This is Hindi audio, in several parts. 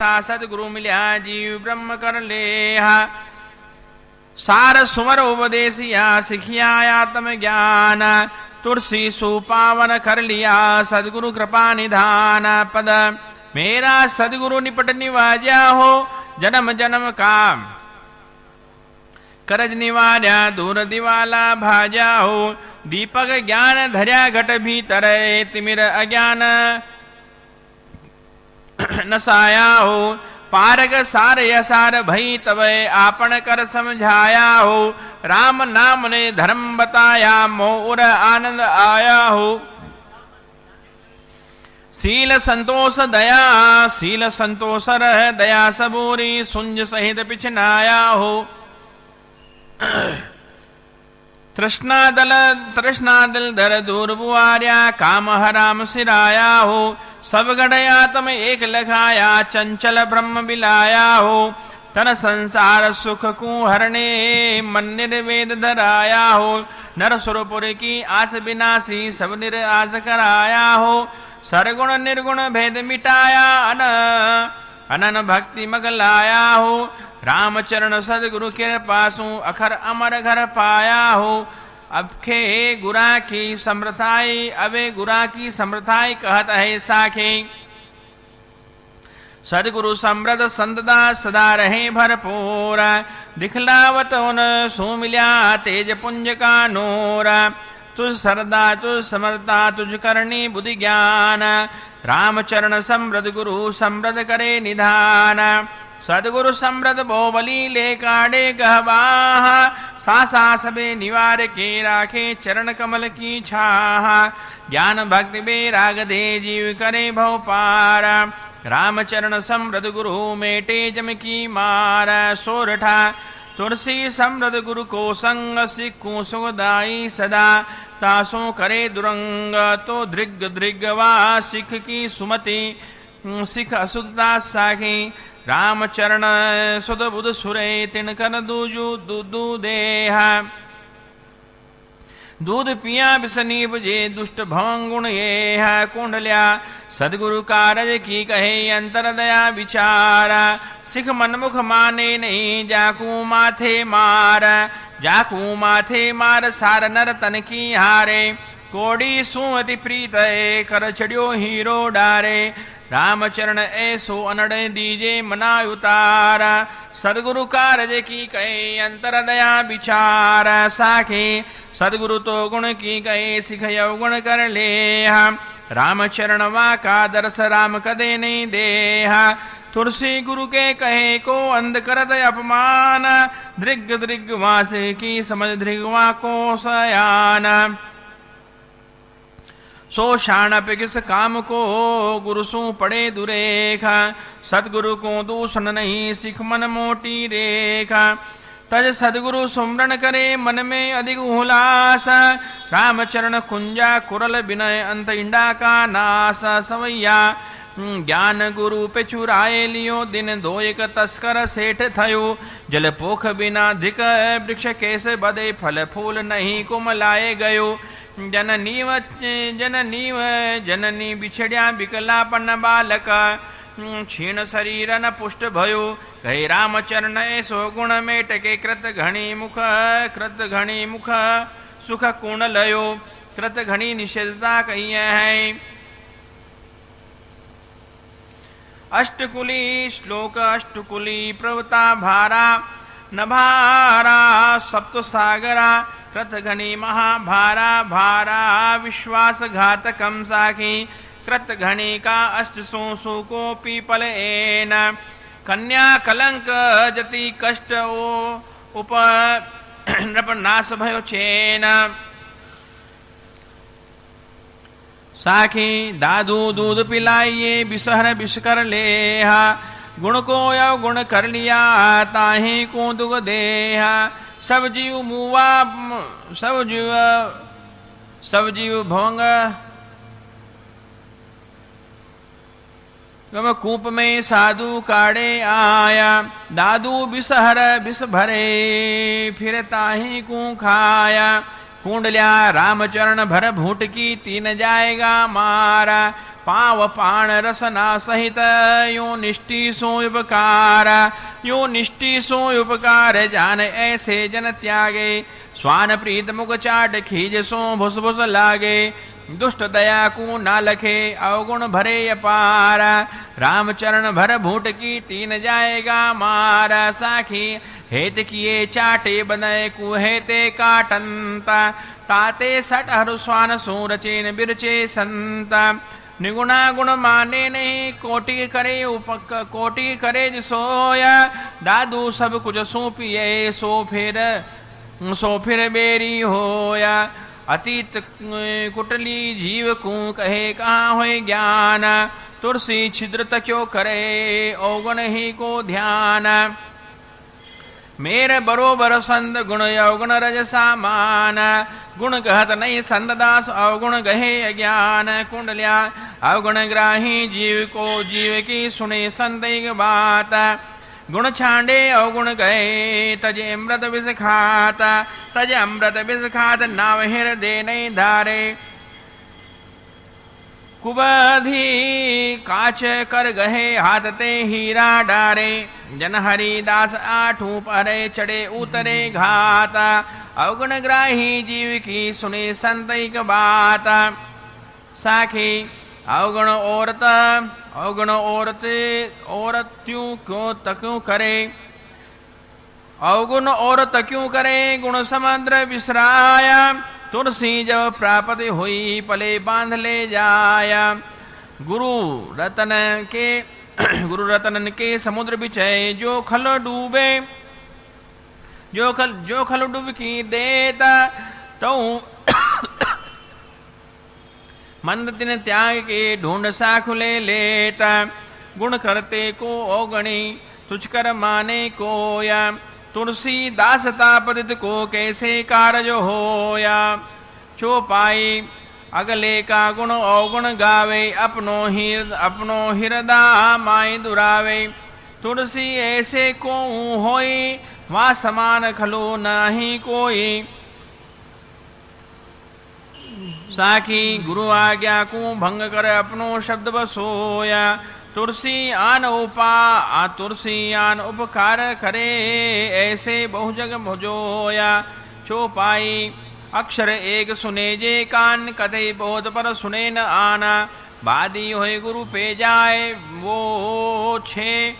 सदगुरु मिल्या जीव ब्रह्म कर लेहा। सार सुमर उपदेशिया सिखिया आत्म ज्ञान। तुलसी सुपावन कर लिया सदगुरु कृपा निधान। पद मेरा सदगुरु निपट निवाजा हो जन्म जन्म का। करज निवार्या दूर दिवाला भाजा हो। दीपक ज्ञान धर्या घट भीतर तिमिर अज्ञान नसाया हो। पारग सार यसार भई तब आपन कर समझाया हो। राम नाम ने धर्म बताया मोर आनंद आया हो। शील संतोष दया शील संतोष रह दया सबूरी सुंज सहित पिछनाया हो। तृष्णा दल धर दूर बुआर्या काम हराम सिराया हो। सब गढ़या तम एक लखाया चंचल ब्रह्म बिलाया हो। तन संसार सुख को हरणे मन निर्वेद धराया हो। नर सुरपुर की आस विनाशी सब निराश कराया हो। सरगुण निर्गुण भेद मिटाया अनन भक्ति मगलाया हो। रामचरण सदगुरु के पासों अखर अमर घर पाया हो। अबखे गुरा की समृथाई अबे गुरा की समृथाई कहत है साखे। सदगुरु समृद्ध संतदा सदा रहे भरपूर। दिखलावत उन सुमिल्या तेज पुंज का नूर। तुझ सरदा तुझ समर्था तुझ करनी बुद्धि ज्ञान। रामचरण समृद्ध गुरु समृद्ध करे निधान। सदगुरु समृद्ध बोबली ले काड़े गहवाह। सासा सबे निवार के राखे चरण कमल की छाह। ज्ञान भक्ति बेराग दे जीव करे भव पार। रामचरण समृद्ध गुरु मेटे जम की मार। सोरठा तुलसी समृद्ध गुरु को संग सिक्खू सुखदाई सदा। तासों करे दुरंग तो दृग दृगवा सिख की सुमति सिख असुदता साखी। रामचरण सुध बुध सुरे तिनकर दूजु दूधु देहा। दूध पिया बिसनी बुझे दुष्ट भवंगुण ये है कुंडल्या। सदगुरु कारज की कहे अंतर दया विचारा। सिख मनमुख माने नहीं जाकू माथे मार। जाकू माथे मार सार नर तन की हारे। कोड़ी सुअति प्रीत कर चढ़ियो हीरो डारे। रामचरण ऐसो अनड़ दीजे मना उतारा। सदगुरु कारज की कहे अंतर दया विचार साखे। सदगुरु तो गुण की कहे सिख गुण कर ले। रामचरण वा का दरस राम कदे नहीं देहा। तुलसी गुरु के कहे को अंध करत अपमान। दृग दृग वास की समझ दृगवा को सयान। सो शाण पे किस काम को गुरु सु पड़े दुरेखा। सदगुरु को दूषण नहीं सिख मन मोटी रेखा। तज सदगुरु सुमरण करे मन में अधिक उल्लास। रामचरण कुंजा कुरल विनय अंत इंडा का नास सवैया। ज्ञान गुरु पे चुराए लियो दिन दो एक तस्कर सेठ थयो। जल पोख बिना धिक वृक्ष कैसे बदे फल फूल नहीं कुमलाए गयो। जननी बिछड़िया विकलापन बालक। क्षीण शरीर न पुष्ट भयो। गए रामचरण ऐसो गुण मेट के कृत घणी मुख सुख कुण लयो। कृत घणी निषेधता कही है। अष्टकुली श्लोक अष्टकुली प्रवता भारा। नभारा सप्त सागरा। कृत घनी महाभारा भारा विश्वास घातकम साखी। कृत घनी का अष्ट सोसु को पीपल एन। कन्या कलंक जति कष्ट उप नृप नाश भयो चेन। साखी दादू दूध पिलाइए बिसहर विष कर लेहा। गुण को गुण कर लिया ताहि को दुग देहा। सब जीव मुआ सब जीव भोंग गम कूप में साधु काड़े आया। दादू बिसहर बिस भरे फिर ताही को खाया। कुंडल्या रामचरण भर भूट की तीन जाएगा मारा। पाव पाण रसना सहित यो निष्ठि सो उपकार, यो निष्ठि सो उपकार जान ऐसे जन त्यागे, स्वान प्रीत मुख चाट खीज सो भुस भुस लागे, दुष्ट दया को ना लखे अवगुण भरे अपार, रामचरण भर भूट की तीन जाएगा मारा, साखी हेत किए चाटे बनय को हेते काटंता, ताते सट हरु स्वान सो रचेन बिरचे संता, निगुणा गुण माने नहीं कोटि करे उपक कोटि करे सोया, दादू सब कुछ सौंपिए सो फिर बेरी होया, अतीत कुटली जीव को कहे कहाँ होए ज्ञान, तुलसी छिद्र क्यों करे अवगुण ही को ध्यान, मेरे बरोबर संद गुण अवगुण रज सामान, गुण कहत नहीं संद दास अवगुण गहे अज्ञान, कुंडल्या अवगुण ग्राही जीव को जीव की सुने संदेह बात, गुण छांडे अवगुण गए तज अमृत विष खाता, तज अमृत विष खात नाव हृदय नहीं धारे, कुबधी काच कर गहे हाथ ते हीरा डारे, जन हरिदास आठू परे चढ़े उतरे घाता, अवगुण ग्राही जीव की सुने संतैक बात, साखी अवगुण औरत अवगुण औरत्यों क्यों तक्यों करे, अवगुण औरत क्यों करे गुण समुद्र विसराया, तुलसी जब प्राप्त हुई पले बांध ले जाया, गुरु रतन के समुद्र बिछे जो खल डूबे, जो खल डुबकी देता, तो मंद तिन त्याग के ढूंढ साखुले लेता, गुण करते को अवगणी तुझकर माने कोया, तुलसी दासता पतित को कैसे कारज होया, चौपाई अगले का गुण अवगुण गावे, अपनो हृदय माई दुरावे, तुलसी ऐसे को होई वहाँ समान खलो नाही कोई, साखी गुरु आज्ञा को भंग कर अपनो शब्द बसोया, तुलसी आन उपकार करे ऐसे बहुजग भुजोया, चौपाई अक्षर एक सुने जे कान कथे बहुत पर सुने न आना, बादी होए गुरु पे जाए वो छे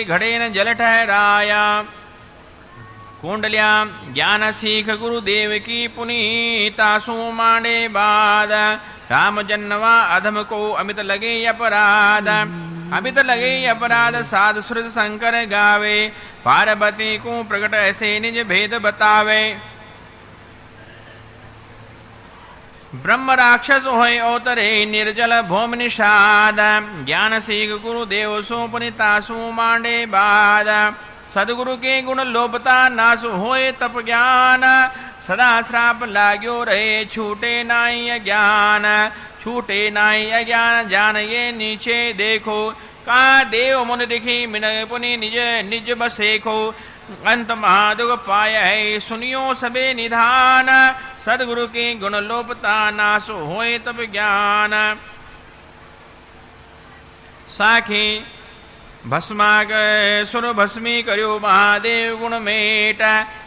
घड़े न जल ठहराया, कुंडल्या ज्ञान सीख गुरुदेव की पुनीता सु मांडे बाद, राम जन्नवा अधम को अमित लगे अपराध, अमित लगे अपराध साध श्रुत शंकर गावे, पार्वती को प्रकट ऐसे निज भेद बतावे, ब्रह्म राक्षस होय अवतरे निर्जल भौम निषाद, ज्ञान सीख गुरुदेव सो पुनिता सु मांडे बाद, सदगुरु के गुण लोभता नाश होए तप ज्ञान, सदा श्राप लाग्यो रहे छूटे नाई अज्ञान, छूटे नाई अज्ञान जान ये नीचे देखो, का देव मुन दिखी मिनय पुनि निज बसेखो, अंत महादुख पाय है सुनियो सबे निधान, सदगुरु के गुण लोपता नाश होए तप ज्ञान, साखी भस्माग सुर भस्मी करो महादेव गुण मेट,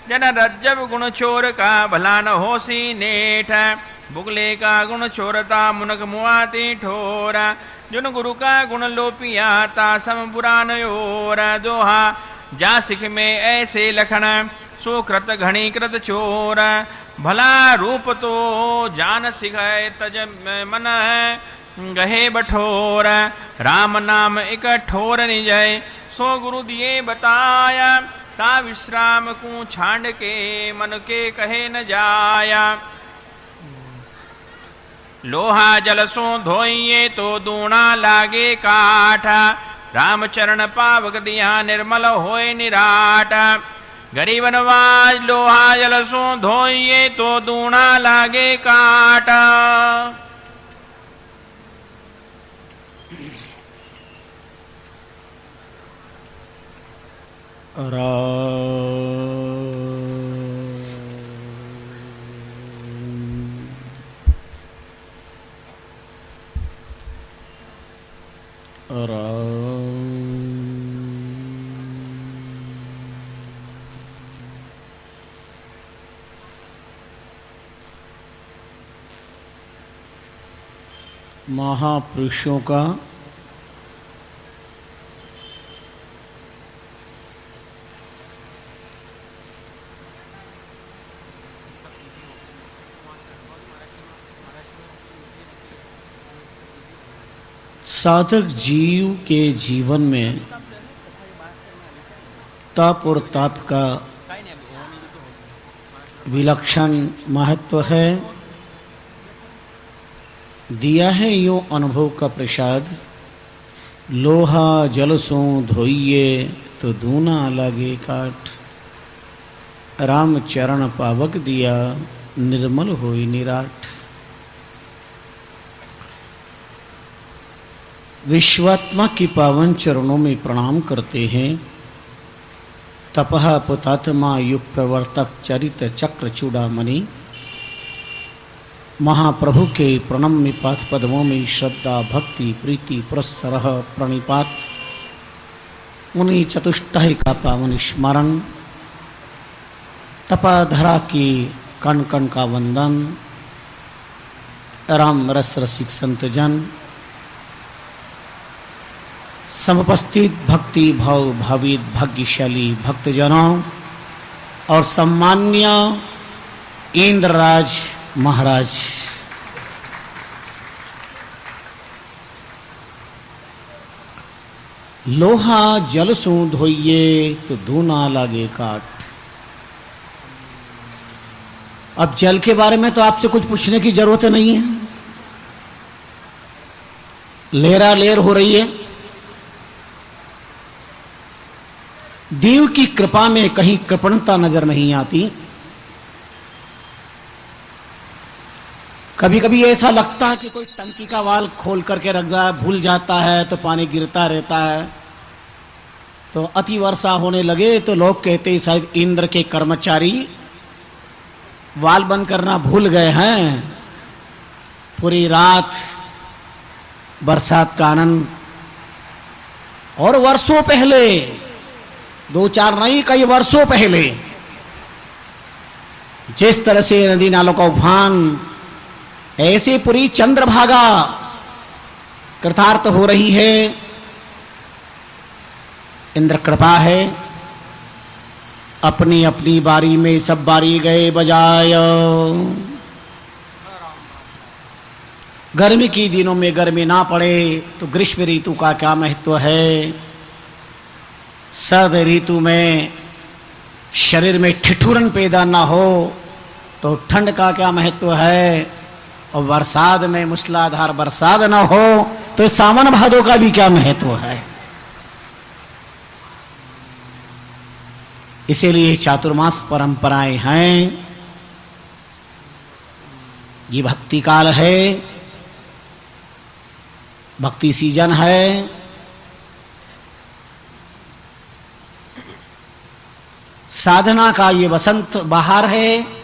जन रज्जब गुण चोर का भला न होसी नेठ, बुगले का गुण चोरता मुनक मुआती ठोरा, जुन गुरु का गुण लोपिया तासम बुरा नयोरा, दोहा जा सिख में ऐसे लखन सुकृत घणी कृत चोर, भला रूप तो जान सिखाए तज मन गहे बठोर, राम नाम एक ठोर निजय सो गुरु दिए बताया, ता विश्राम को छांड के मन के कहे न जाया, लोहा जल सो धोइए तो दूना लागे काठा, रामचरण पावक दिया निर्मल होए निराट, गरीब नवाज लोहा जल सो धोइए तो दूना लागे काटा, महापुरुषों का साधक जीव के जीवन में तप और ताप का विलक्षण महत्व है। दिया है यूं अनुभव का प्रसाद, लोहा जल सो धोइए तो दूना लागे काठ। राम चरण पावक दिया निर्मल होई निराट। विश्वात्मा की पावन चरणों में प्रणाम करते हैं। तपह पुतात्मा युग प्रवर्तक चरित चक्र चूड़ामणि। महाप्रभु के प्रणम्य पाथ पद्मों में श्रद्धा भक्ति प्रीति पुरस्सर प्रणिपात। उन्हीं चतुष्टय का पावन स्मरण। तपाधरा की कण कण का वंदन। राम रस रसिक संत जन, समुपस्थित भक्ति भाव भावित भाग्यशाली भक्तजनों और सम्मान्य इंद्रराज महाराज, लोहा जल सो धोइए तो धूना लागे काट। अब जल के बारे में तो आपसे कुछ पूछने की जरूरत नहीं है। लेरा लेर हो रही है। देव की कृपा में कहीं कृपणता नजर नहीं आती। कभी कभी ऐसा लगता है कि कोई टंकी का वाल खोल करके रख दिया, भूल जाता है तो पानी गिरता रहता है। तो अति वर्षा होने लगे तो लोग कहते हैं शायद इंद्र के कर्मचारी वाल बंद करना भूल गए हैं। पूरी रात बरसात का आनंद। और वर्षों पहले, 2-4 नहीं कई वर्षों पहले, जिस तरह से नदी नालों का उफान, ऐसे पूरी चंद्रभागा कृतार्थ हो रही है। इंद्र कृपा है। अपनी अपनी बारी में सब बारी गए बजाय। गर्मी के दिनों में गर्मी ना पड़े तो ग्रीष्म ऋतु का क्या महत्व है। सर्द ऋतु में शरीर में ठिठुरन पैदा ना हो तो ठंड का क्या महत्व है। और बरसात में मूसलाधार बरसात ना हो तो सावन भादों का भी क्या महत्व है। इसीलिए चातुर्मास परंपराएं हैं। ये भक्ति काल है, भक्ति सीजन है। साधना का ये वसंत बहार है।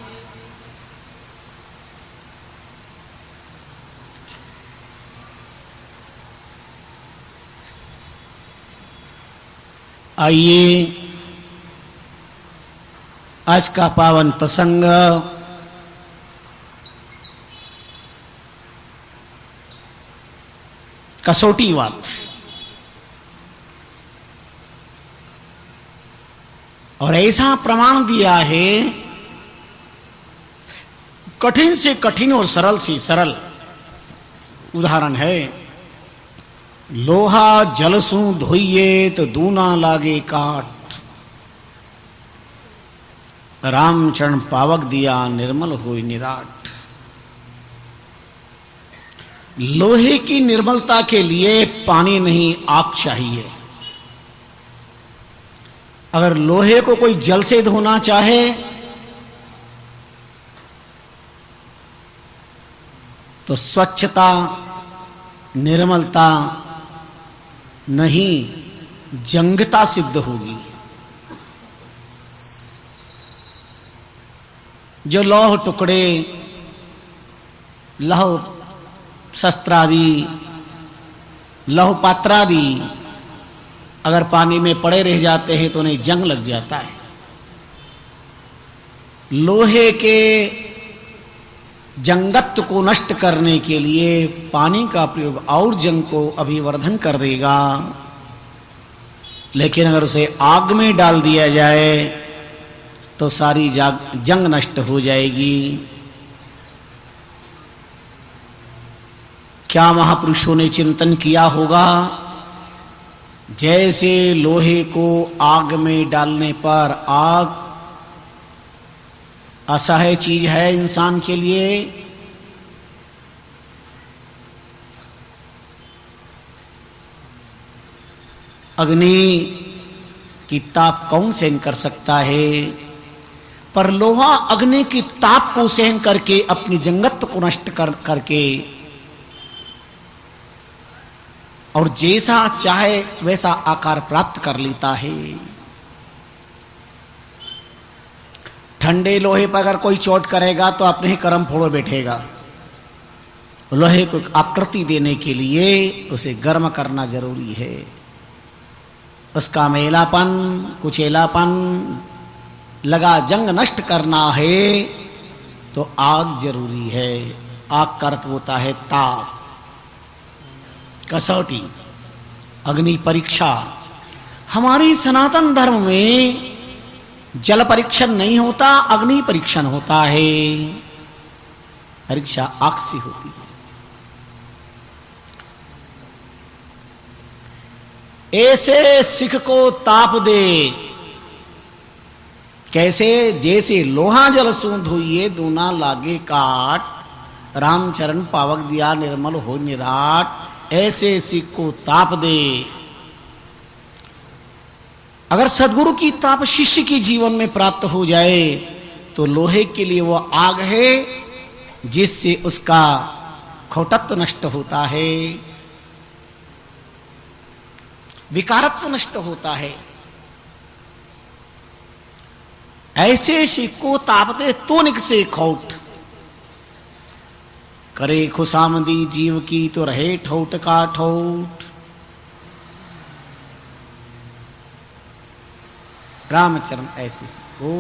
आइए आज का पावन प्रसंग कसौटी बात। और ऐसा प्रमाण दिया है, कठिन से कठिन और सरल से सरल उदाहरण है। लोहा जल सु धोइए तो दूना लागे काट। रामचरण पावक दिया निर्मल होई निराट। लोहे की निर्मलता के लिए पानी नहीं आग चाहिए। अगर लोहे को कोई जल से धोना चाहे तो स्वच्छता निर्मलता नहीं जंगता सिद्ध होगी। जो लौह टुकड़े, लौह शस्त्रादि, लौह पात्रादि अगर पानी में पड़े रह जाते हैं तो उन्हें जंग लग जाता है। लोहे के जंगत्व को नष्ट करने के लिए पानी का प्रयोग और जंग को अभिवर्धन कर देगा। लेकिन अगर उसे आग में डाल दिया जाए तो सारी जंग नष्ट हो जाएगी। क्या महापुरुषों ने चिंतन किया होगा, जैसे लोहे को आग में डालने पर आग असह्य चीज है इंसान के लिए, अग्नि की ताप कौन सहन कर सकता है, पर लोहा अग्नि की ताप को सहन करके अपनी जंगत्व को नष्ट करके और जैसा चाहे वैसा आकार प्राप्त कर लेता है। ठंडे लोहे पर अगर कोई चोट करेगा तो अपने ही कर्म फोड़ बैठेगा। लोहे को आकृति देने के लिए उसे गर्म करना जरूरी है। उसका मेलापन कुचेलापन लगा जंग नष्ट करना है तो आग जरूरी है। आग का अर्थ होता है ताप, कसौटी, अग्नि परीक्षा। हमारी सनातन धर्म में जल परीक्षण नहीं होता, अग्नि परीक्षण होता है। परीक्षा आग से होती है। ऐसे सिख को ताप दे, कैसे? जैसे लोहा जल सु धोइए दूना लागे काट, रामचरण पावक दिया निर्मल हो निराट। ऐसे सिख को ताप दे। अगर सदगुरु की ताप शिष्य के जीवन में प्राप्त हो जाए तो लोहे के लिए वो आग है जिससे उसका खोटत्व नष्ट होता है, विकारत्व नष्ट होता है। ऐसे सिख को ताप दे तो निकसे खोट, करे खुशामदी जीव की तो रहे ठोट का ठोट। रामचरण ऐसे सीखो।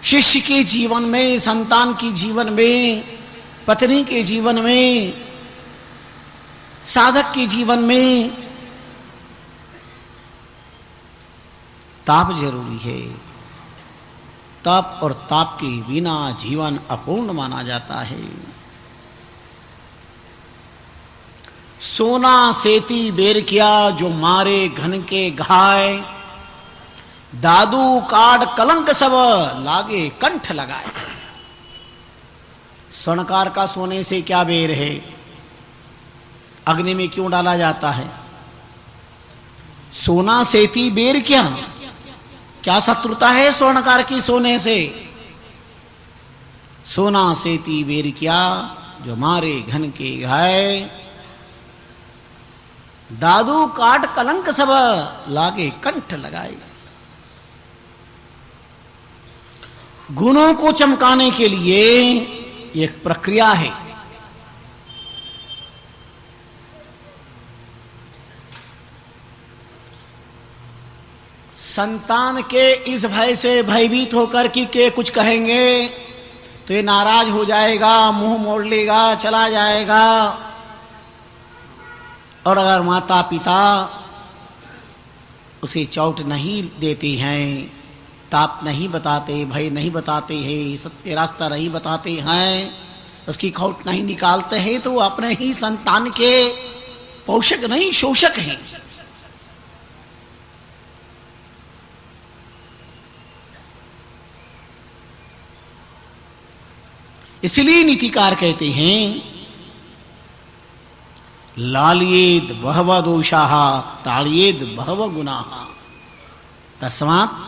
शिष्य के जीवन में, संतान के जीवन में, पत्नी के जीवन में, साधक के जीवन में ताप जरूरी है। तप और ताप के बिना जीवन अपूर्ण माना जाता है। सोना सेती बेर किया जो मारे घन के घाय, दादू काट कलंक सब लागे कंठ लगाए। स्वर्णकार का सोने से क्या बेर है? अग्नि में क्यों डाला जाता है? सोना सेती बेर क्या शत्रुता है स्वर्णकार की सोने से? सोना सेती बेर क्या जो मारे घन के घाय, दादू काट कलंक सब लागे कंठ लगाए। गुणों को चमकाने के लिए एक प्रक्रिया है। संतान के इस भय से भयभीत होकर कि के कुछ कहेंगे तो ये नाराज हो जाएगा, मुंह मोड़ लेगा, चला जाएगा। और अगर माता पिता उसे चोट नहीं देते हैं, ताप नहीं बताते, भय नहीं बताते हैं, सत्य रास्ता नहीं बताते हैं, उसकी खोट नहीं निकालते हैं, तो अपने ही संतान के पोषक नहीं शोषक हैं। इसलिए नीतिकार कहते हैं लालियेद बहव दोषाः ताड़येद बहव गुणाः, तस्मात्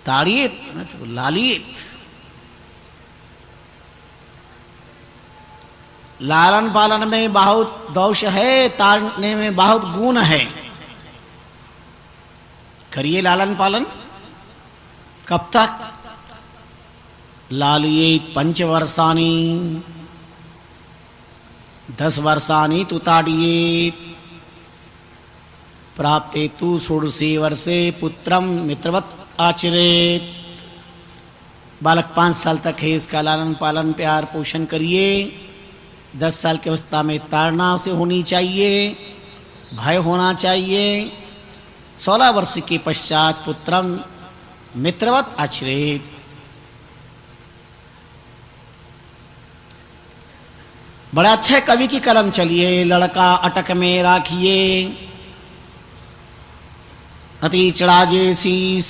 ताड़येद लालियेद। लालन पालन में बहुत दोष है, ताड़ने में बहुत गुण है। करिए लालन पालन। कब तक? लालियेत 5 वर्षानि 10 वर्षानि तु ताड़येत, प्राप्ते तु 16 वर्षे पुत्रम मित्रवत् आचरेत। बालक 5 साल तक है, इसका लालन पालन प्यार पोषण करिए। 10 साल की अवस्था में ताड़ना उसे होनी चाहिए, भय होना चाहिए। 16 वर्ष के पश्चात पुत्रम मित्रवत आचरेत। बड़ा अच्छा है, कवि की कलम चलिए। लड़का अटक में राखिए, अति चढ़ा जे शीस,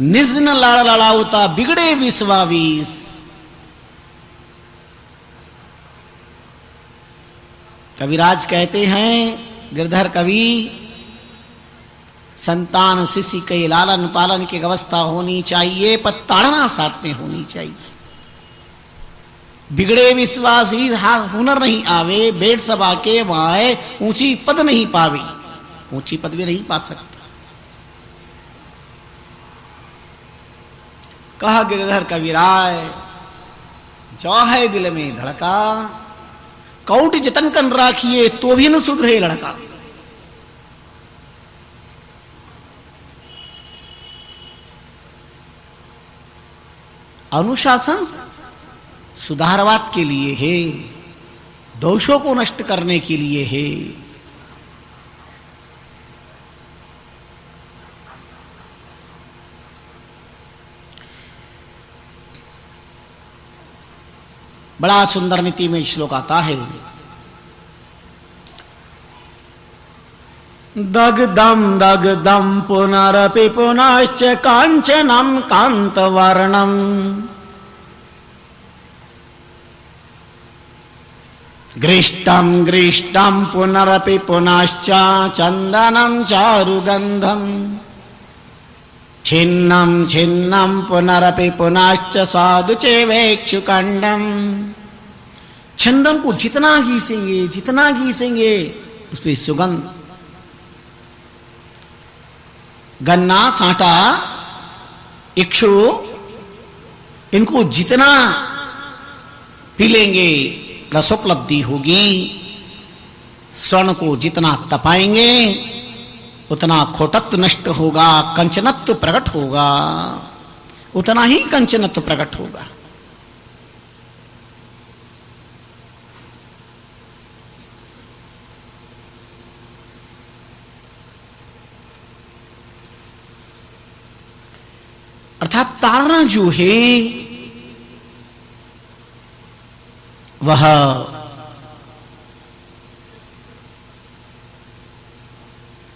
निज दिन लाड़ लड़ाउता बिगड़े विश्वावीस। कविराज कहते हैं, गिरधर कवि, संतान शिशु के लालन पालन की व्यवस्था होनी चाहिए, पर ताड़ना साथ में होनी चाहिए। बिगड़े विश्वासी हुनर नहीं आवे, बेट सभा के वाय ऊंची पद नहीं पावे। ऊंची पद भी नहीं पा सकता। कहा गिरधर कविराय, जो है दिल में धड़का, कौट जतन कर राखिए तो भी न सुधरे लड़का। अनुशासन सुधारवाद के लिए है, दोषों को नष्ट करने के लिए है। बड़ा सुंदर नीति में श्लोक आता है। दग्धम पुनरपि पुनश्च कांचनम कांतवर्णम, गृष्टम पुनरपि पुनश्च चंदनम चारुगंधम, छिन्नम पुनरपि पुनश्च साधु चेवेक्षुकंडम। चंदन को जितना घीसेंगे उस पर सुगंध। गन्ना, सांटा, इक्षु, इनको जितना पी लेंगे रसोपलब्धि होगी। स्वर्ण को जितना तपाएंगे उतना खोटत्व नष्ट होगा, कंचनत्व प्रकट होगा, उतना ही कंचनत्व प्रकट होगा। अर्थात ताड़ना जो है वह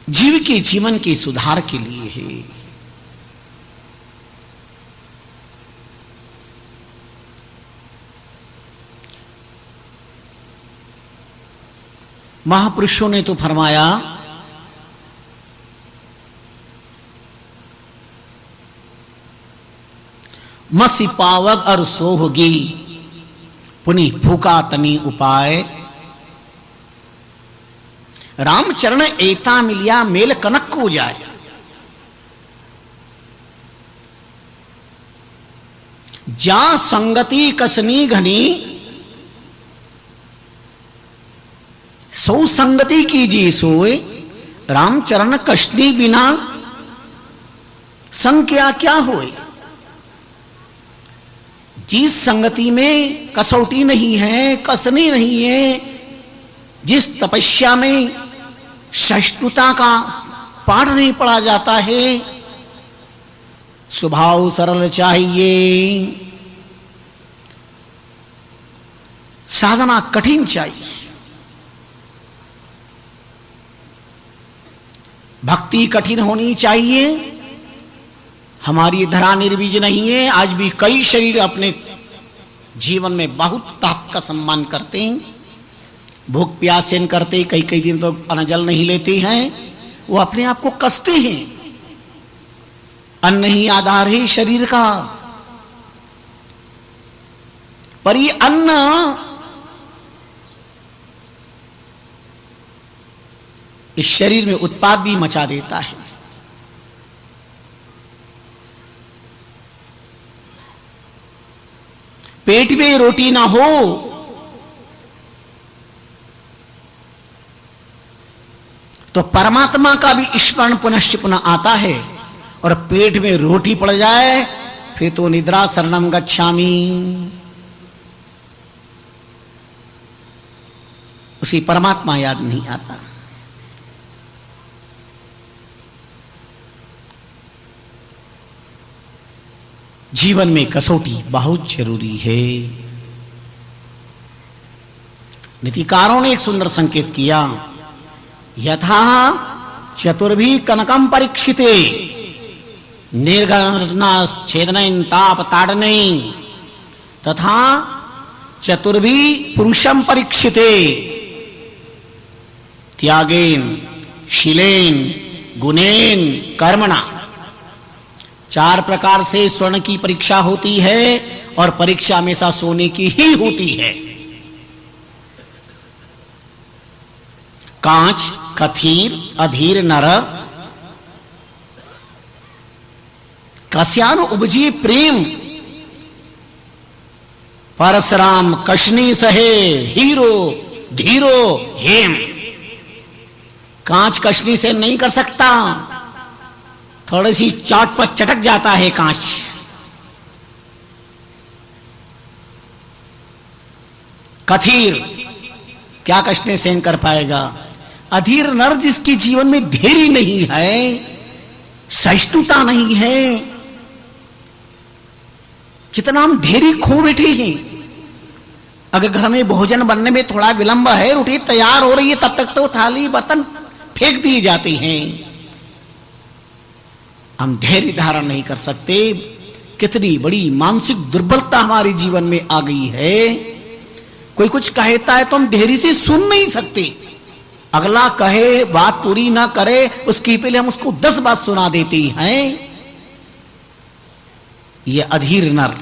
जीव के जीवन के सुधार के लिए है। महापुरुषों ने तो फरमाया, मसी पावग और सो होगी, पुनि भूखा तनी उपाय। रामचरण एता मिलिया मेल कनक को जाए। जा संगति कसनी घनी, सौ संगति कीजिए सोए। रामचरण कसनी बिना संख्या क्या होए। जिस संगति में कसौटी नहीं है, कसनी नहीं है, जिस तपस्या में सहिष्णुता का पाठ नहीं पढ़ा जाता है, स्वभाव सरल चाहिए, साधना कठिन चाहिए, भक्ति कठिन होनी चाहिए। हमारी धरा निर्बीज नहीं है। आज भी कई शरीर अपने जीवन में बहुत ताप का सम्मान करते हैं, भूख प्यास सहन करते, कई कई दिन तो अन्न जल नहीं लेते हैं, वो अपने आप को कसते हैं। अन्न ही आधार है शरीर का, पर ये अन्न इस शरीर में उत्पाद भी मचा देता है। पेट में रोटी ना हो तो परमात्मा का भी स्मरण पुनश्च पुनः आता है, और पेट में रोटी पड़ जाए फिर तो निद्रा शरणम गच्छामि। उसी परमात्मा याद नहीं आता। जीवन में कसौटी बहुत जरूरी है। नीतिकारों ने एक सुंदर संकेत किया, यथा चतुर्भी कनकम परीक्षिते निर्घटनाच्छेदनैन तापताडनैन तथा चतुर्भी पुरुषम परीक्षिते त्यागेन शीलेन गुणेन कर्मणा। 4 प्रकार से स्वर्ण की परीक्षा होती है और परीक्षा हमेशा सोने की ही होती है। कांच, कथीर, अधीर, नर, कस्यानु उपजी प्रेम, परशुराम कशनी सहे हीरो धीरो हेम। कांच कशनी से नहीं कर सकता, थोड़ी सी चाट पर चटक जाता है कांच। कथीर क्या कष्ट सहन कर पाएगा। अधीर नर जिसके जीवन में धैर्य नहीं है, सहिष्णुता नहीं है। कितना हम धैर्य खो बैठे हैं। अगर घर में भोजन बनने में थोड़ा विलंब है, रोटी तैयार हो रही है, तब तक तो थाली बर्तन फेंक दिए जाते हैं। हम धैर्य धारण नहीं कर सकते। कितनी बड़ी मानसिक दुर्बलता हमारे जीवन में आ गई है। कोई कुछ कहता है तो हम धैर्य से सुन नहीं सकते। अगला कहे, बात पूरी ना करे, उसके पहले हम उसको 10 बात सुना देते हैं। ये अधीर नर।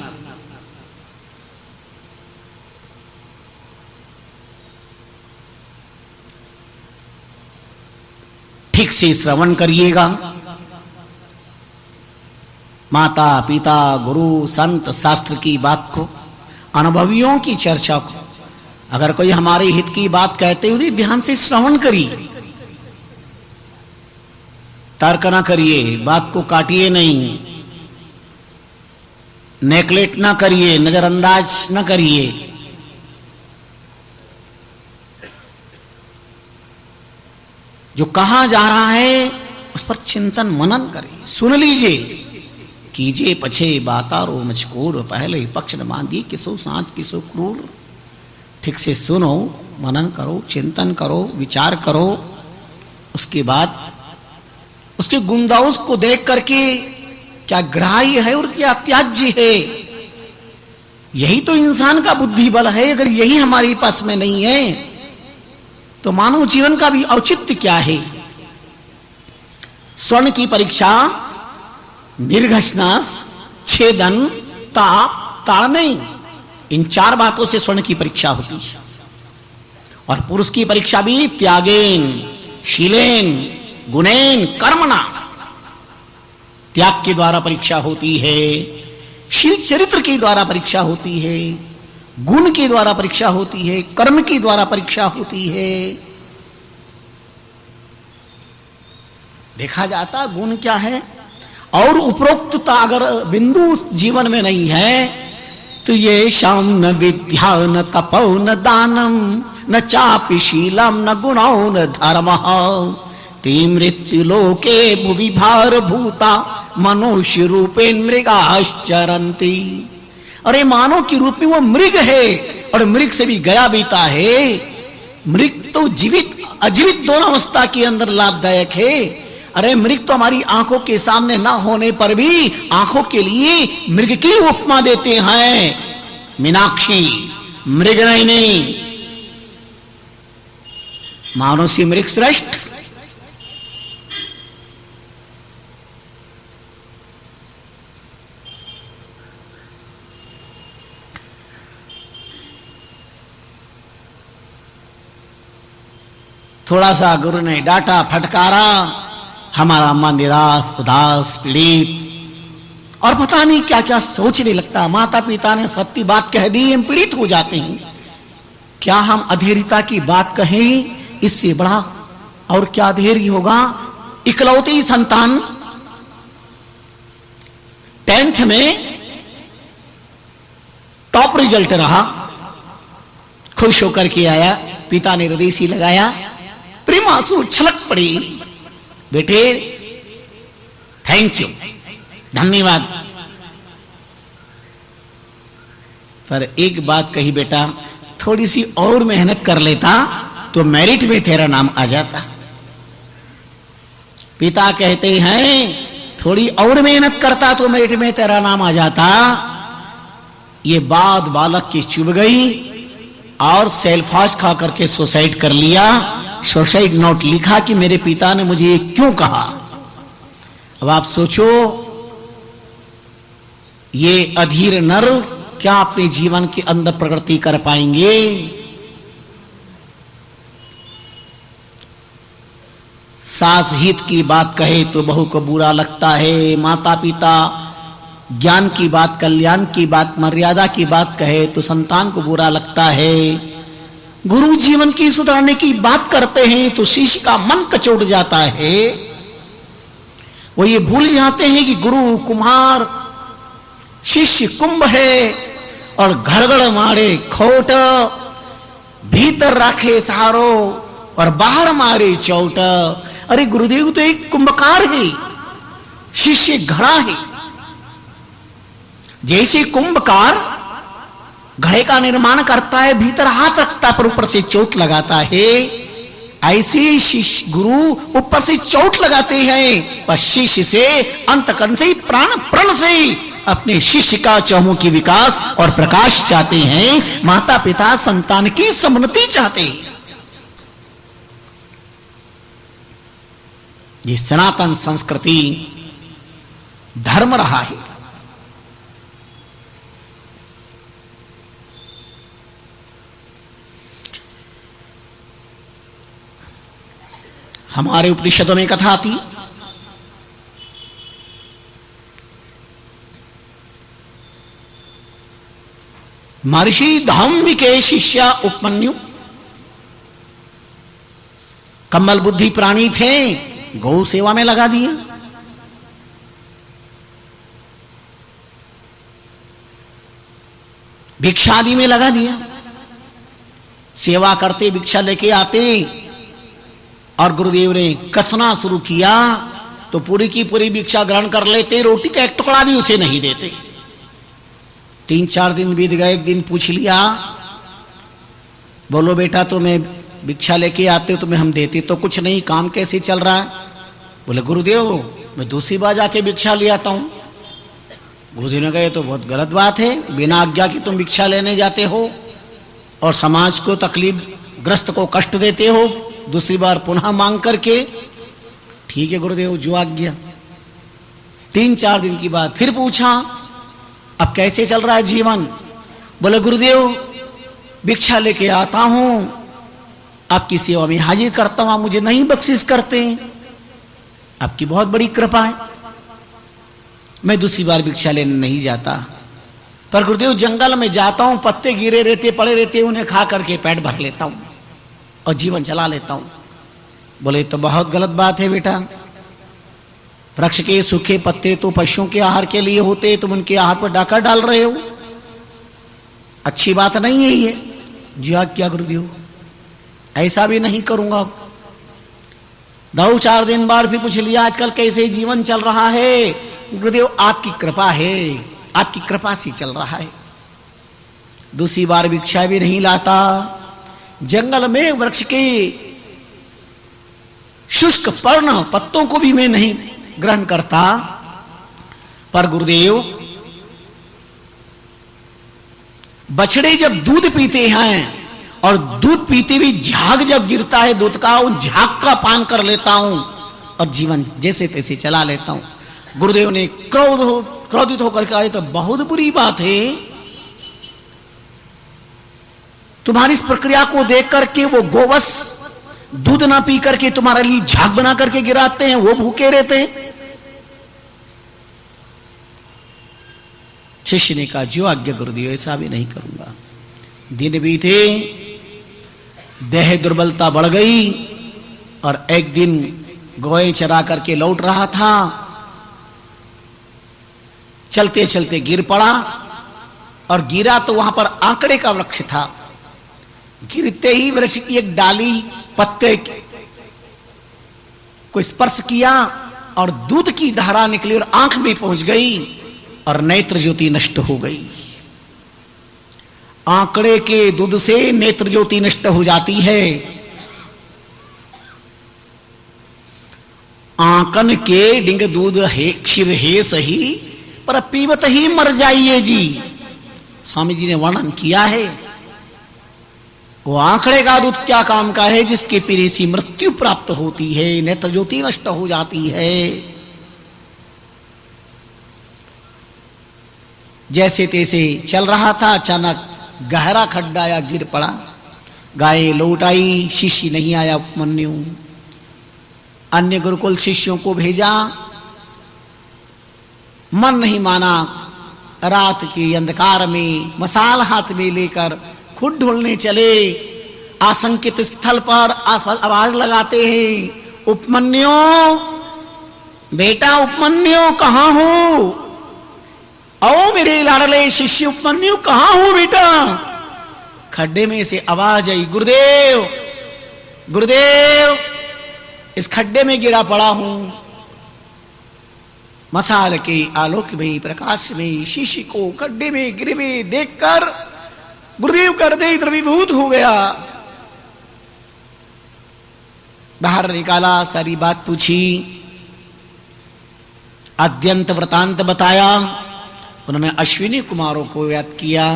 ठीक से श्रवण करिएगा। माता पिता गुरु संत शास्त्र की बात को, अनुभवियों की चर्चा को, अगर कोई हमारे हित की बात कहते हुए ध्यान से श्रवण करिए। तर्क ना करिए, बात को काटिए नहीं, नेगलेक्ट ना करिए, नजरअंदाज ना करिए। जो कहा जा रहा है उस पर चिंतन मनन करिए। सुन लीजिए, कीजिए पछे बातारो मचकोर, पहले पक्ष न बांधी किसो सांझ किसो क्रूर। ठीक से सुनो, मनन करो, चिंतन करो, विचार करो। उसके बाद उसके गुंदाउस को देख करके क्या ग्राह्य है और क्या त्याज्य है, यही तो इंसान का बुद्धि बल है। अगर यही हमारे पास में नहीं है तो मानव जीवन का भी औचित्य क्या है। स्वर्ण की परीक्षा निर्घटना, छेदन, ताप, ताड़ने, इन 4 बातों से स्वर्ण की परीक्षा होती है। और पुरुष की परीक्षा भी त्यागेन शीलेन गुणेन कर्मणा, त्याग के द्वारा परीक्षा होती है, शील चरित्र के द्वारा परीक्षा होती है, गुण के द्वारा परीक्षा होती है, कर्म के द्वारा परीक्षा होती है। देखा जाता गुण क्या है। और उपरोक्तता अगर बिंदु जीवन में नहीं है तो ये शाम न विद्या न तपो न दानम न चापि शीलम न गुणो न धर्म ते मृत्यु लोके भुवि भार भूता मनुष्य रूपे मृगाश्चरन्ति। अरे मानव के रूप में वो मृग है और मृग से भी गया बीता है। मृग तो जीवित अजीवित दोनों अवस्था के अंदर लाभदायक है। अरे मृग तो हमारी आंखों के सामने ना होने पर भी आंखों के लिए मृग की उपमा देते हैं। मीनाक्षी मृग नहीं, मानव से मृग श्रेष्ठ। थोड़ा सा गुरु ने डांटा फटकारा, हमारा मन निराश उदास पीड़ित और पता नहीं क्या क्या सोचने लगता। माता पिता ने सत्य बात कह दी, हम पीड़ित हो जाते हैं। क्या हम अधैर्यता की बात कहें, इससे बड़ा और क्या धैर्य होगा। इकलौती संतान 10th में टॉप रिजल्ट रहा। खुश होकर के आया, पिता ने हृदय से लगाया, प्रेमांसु छलक पड़ी। बेटे थैंक यू, धन्यवाद। पर एक बात कही, बेटा थोड़ी सी और मेहनत कर लेता तो मेरिट में तेरा नाम आ जाता। पिता कहते हैं थोड़ी और मेहनत करता तो मेरिट में तेरा नाम आ जाता। ये बात बालक की चुभ गई और सेल्फास खा करके सुसाइड कर लिया। सुसाइड नोट लिखा कि मेरे पिता ने मुझे ये क्यों कहा। अब आप सोचो, ये अधीर नर क्या अपने जीवन के अंदर प्रगति कर पाएंगे? सास हित की बात कहे तो बहू को बुरा लगता है, माता पिता ज्ञान की बात, कल्याण की बात, मर्यादा की बात कहे तो संतान को बुरा लगता है। गुरु जीवन की सुधारने की बात करते हैं तो शिष्य का मन कचोट जाता है। वो ये भूल जाते हैं कि गुरु कुम्हार, शिष्य कुंभ है और घड़घड़ मारे खोट, भीतर रखे सहारो और बाहर मारे चौट। अरे गुरुदेव तो एक कुंभकार है, शिष्य घड़ा है। जैसे कुंभकार घड़े का निर्माण करता है, भीतर हाथ रखता पर ऊपर से चोट लगाता है, ऐसे शिष्य गुरु ऊपर से चोट लगाते हैं पर शिष्य से अंतकरण से, प्राण प्रण से अपने शिष्य का चहुमुखी विकास और प्रकाश चाहते हैं। माता पिता संतान की समुन्नति चाहते हैं। ये सनातन संस्कृति धर्म रहा है। हमारे उपनिषदों में कथा आती, महर्षि धम्म के शिष्य उपमन्यु कम्मल बुद्धि प्राणी थे, गौ सेवा में लगा दिए। भिक्षादि में लगा दिया। सेवा करते, भिक्षा लेके आते और गुरुदेव ने कसना शुरू किया तो पूरी की पूरी भिक्षा ग्रहण कर लेते, रोटी का एक टुकड़ा भी उसे नहीं देते। 3-4 दिन बीत गए। एक दिन पूछ लिया, बोलो बेटा तुम्हें भिक्षा लेके आते हो, तुम्हें हम देते तो कुछ नहीं, काम कैसे चल रहा है? बोले गुरुदेव मैं दूसरी बार जाके भिक्षा ले आता हूं। गुरुदेव ने कहा तो बहुत गलत बात है, बिना आज्ञा की तुम भिक्षा लेने जाते हो और समाज को तकलीफ ग्रस्त को कष्ट देते हो, दूसरी बार पुनः मांग करके। ठीक है गुरुदेव, जो आज्ञा। 3-4 दिन की बाद फिर पूछा, अब कैसे चल रहा है जीवन? बोले गुरुदेव भिक्षा लेके आता हूं, आपकी सेवा में हाजिर करता हूं, आप मुझे नहीं बख्शिश करते, आपकी बहुत बड़ी कृपा है, मैं दूसरी बार भिक्षा लेने नहीं जाता। पर गुरुदेव जंगल में जाता हूं, पत्ते गिरे रहते, पड़े रहते, उन्हें खा करके पेट भर लेता हूं और जीवन चला लेता हूं। बोले तो बहुत गलत बात है बेटा, वृक्ष के सूखे पत्ते तो पशुओं के आहार के लिए होते, तुम उनके आहार पर डाका डाल रहे हो, अच्छी बात नहीं है ये। जी क्या गुरुदेव, ऐसा भी नहीं करूंगा। 2-4 दिन बाद फिर पूछ लिया, आजकल कैसे जीवन चल रहा है? गुरुदेव आपकी कृपा है, आपकी कृपा से चल रहा है। दूसरी बार भिक्षा भी नहीं लाता, जंगल में वृक्ष के शुष्क पर्ण पत्तों को भी मैं नहीं ग्रहण करता। पर गुरुदेव बछड़े जब दूध पीते हैं और दूध पीते भी झाग जब गिरता है दूध का, उन झाग का पान कर लेता हूं और जीवन जैसे तैसे चला लेता हूं। गुरुदेव ने क्रोधित होकर कहा, तो बहुत बुरी बात है, तुम्हारी इस प्रक्रिया को देख करके वो गोवश दूध ना पी करके तुम्हारे लिए झाग बना करके गिराते हैं, वो भूखे रहते हैं। शिष्य ने कहा, जो आज्ञा गुरुदेव, ऐसा भी नहीं करूंगा। दिन बीते, देह दुर्बलता बढ़ गई और एक दिन गोए चरा करके लौट रहा था, चलते चलते गिर पड़ा और गिरा तो वहां पर आंकड़े का वृक्ष था। गिरते ही वृक्ष की एक डाली पत्ते को स्पर्श किया और दूध की धारा निकली और आंख में पहुंच गई और नेत्र ज्योति नष्ट हो गई। आंकड़े के दूध से नेत्र ज्योति नष्ट हो जाती है। आंकन के डिंग दूध है क्षीर है सही, पर पीवत ही मर जाइए जी। स्वामी जी ने वर्णन किया है वो आंकड़े का दूध क्या काम का है, जिसके पीने से मृत्यु प्राप्त होती है, नेत्र ज्योति नष्ट हो जाती है। जैसे तैसे चल रहा था, अचानक गहरा खड्डा आया, गिर पड़ा। गाय लौट आई, शिष्य नहीं आया उपमन्यु। अन्य गुरुकुल शिष्यों को भेजा, मन नहीं माना। रात के अंधकार में मसाल हाथ में लेकर खुद ढूंढने चले। आशंकित स्थल पर आवाज लगाते हैं, उपमन्यु बेटा, उपमन्यु कहां हो? आओ मेरे लाडले शिष्य उपमन्यु, कहां हो बेटा? खड्डे में से आवाज आई, गुरुदेव गुरुदेव, इस खड्डे में गिरा पड़ा हूं। मसाल के आलोक में, प्रकाश में शिष्य को खड्डे में गिरे हुए देखकर गुरुदेव का हृदय द्रवीभूत हो गया। बाहर निकाला, सारी बात पूछी, अद्यंत वृतांत बताया। उन्होंने अश्विनी कुमारों को याद किया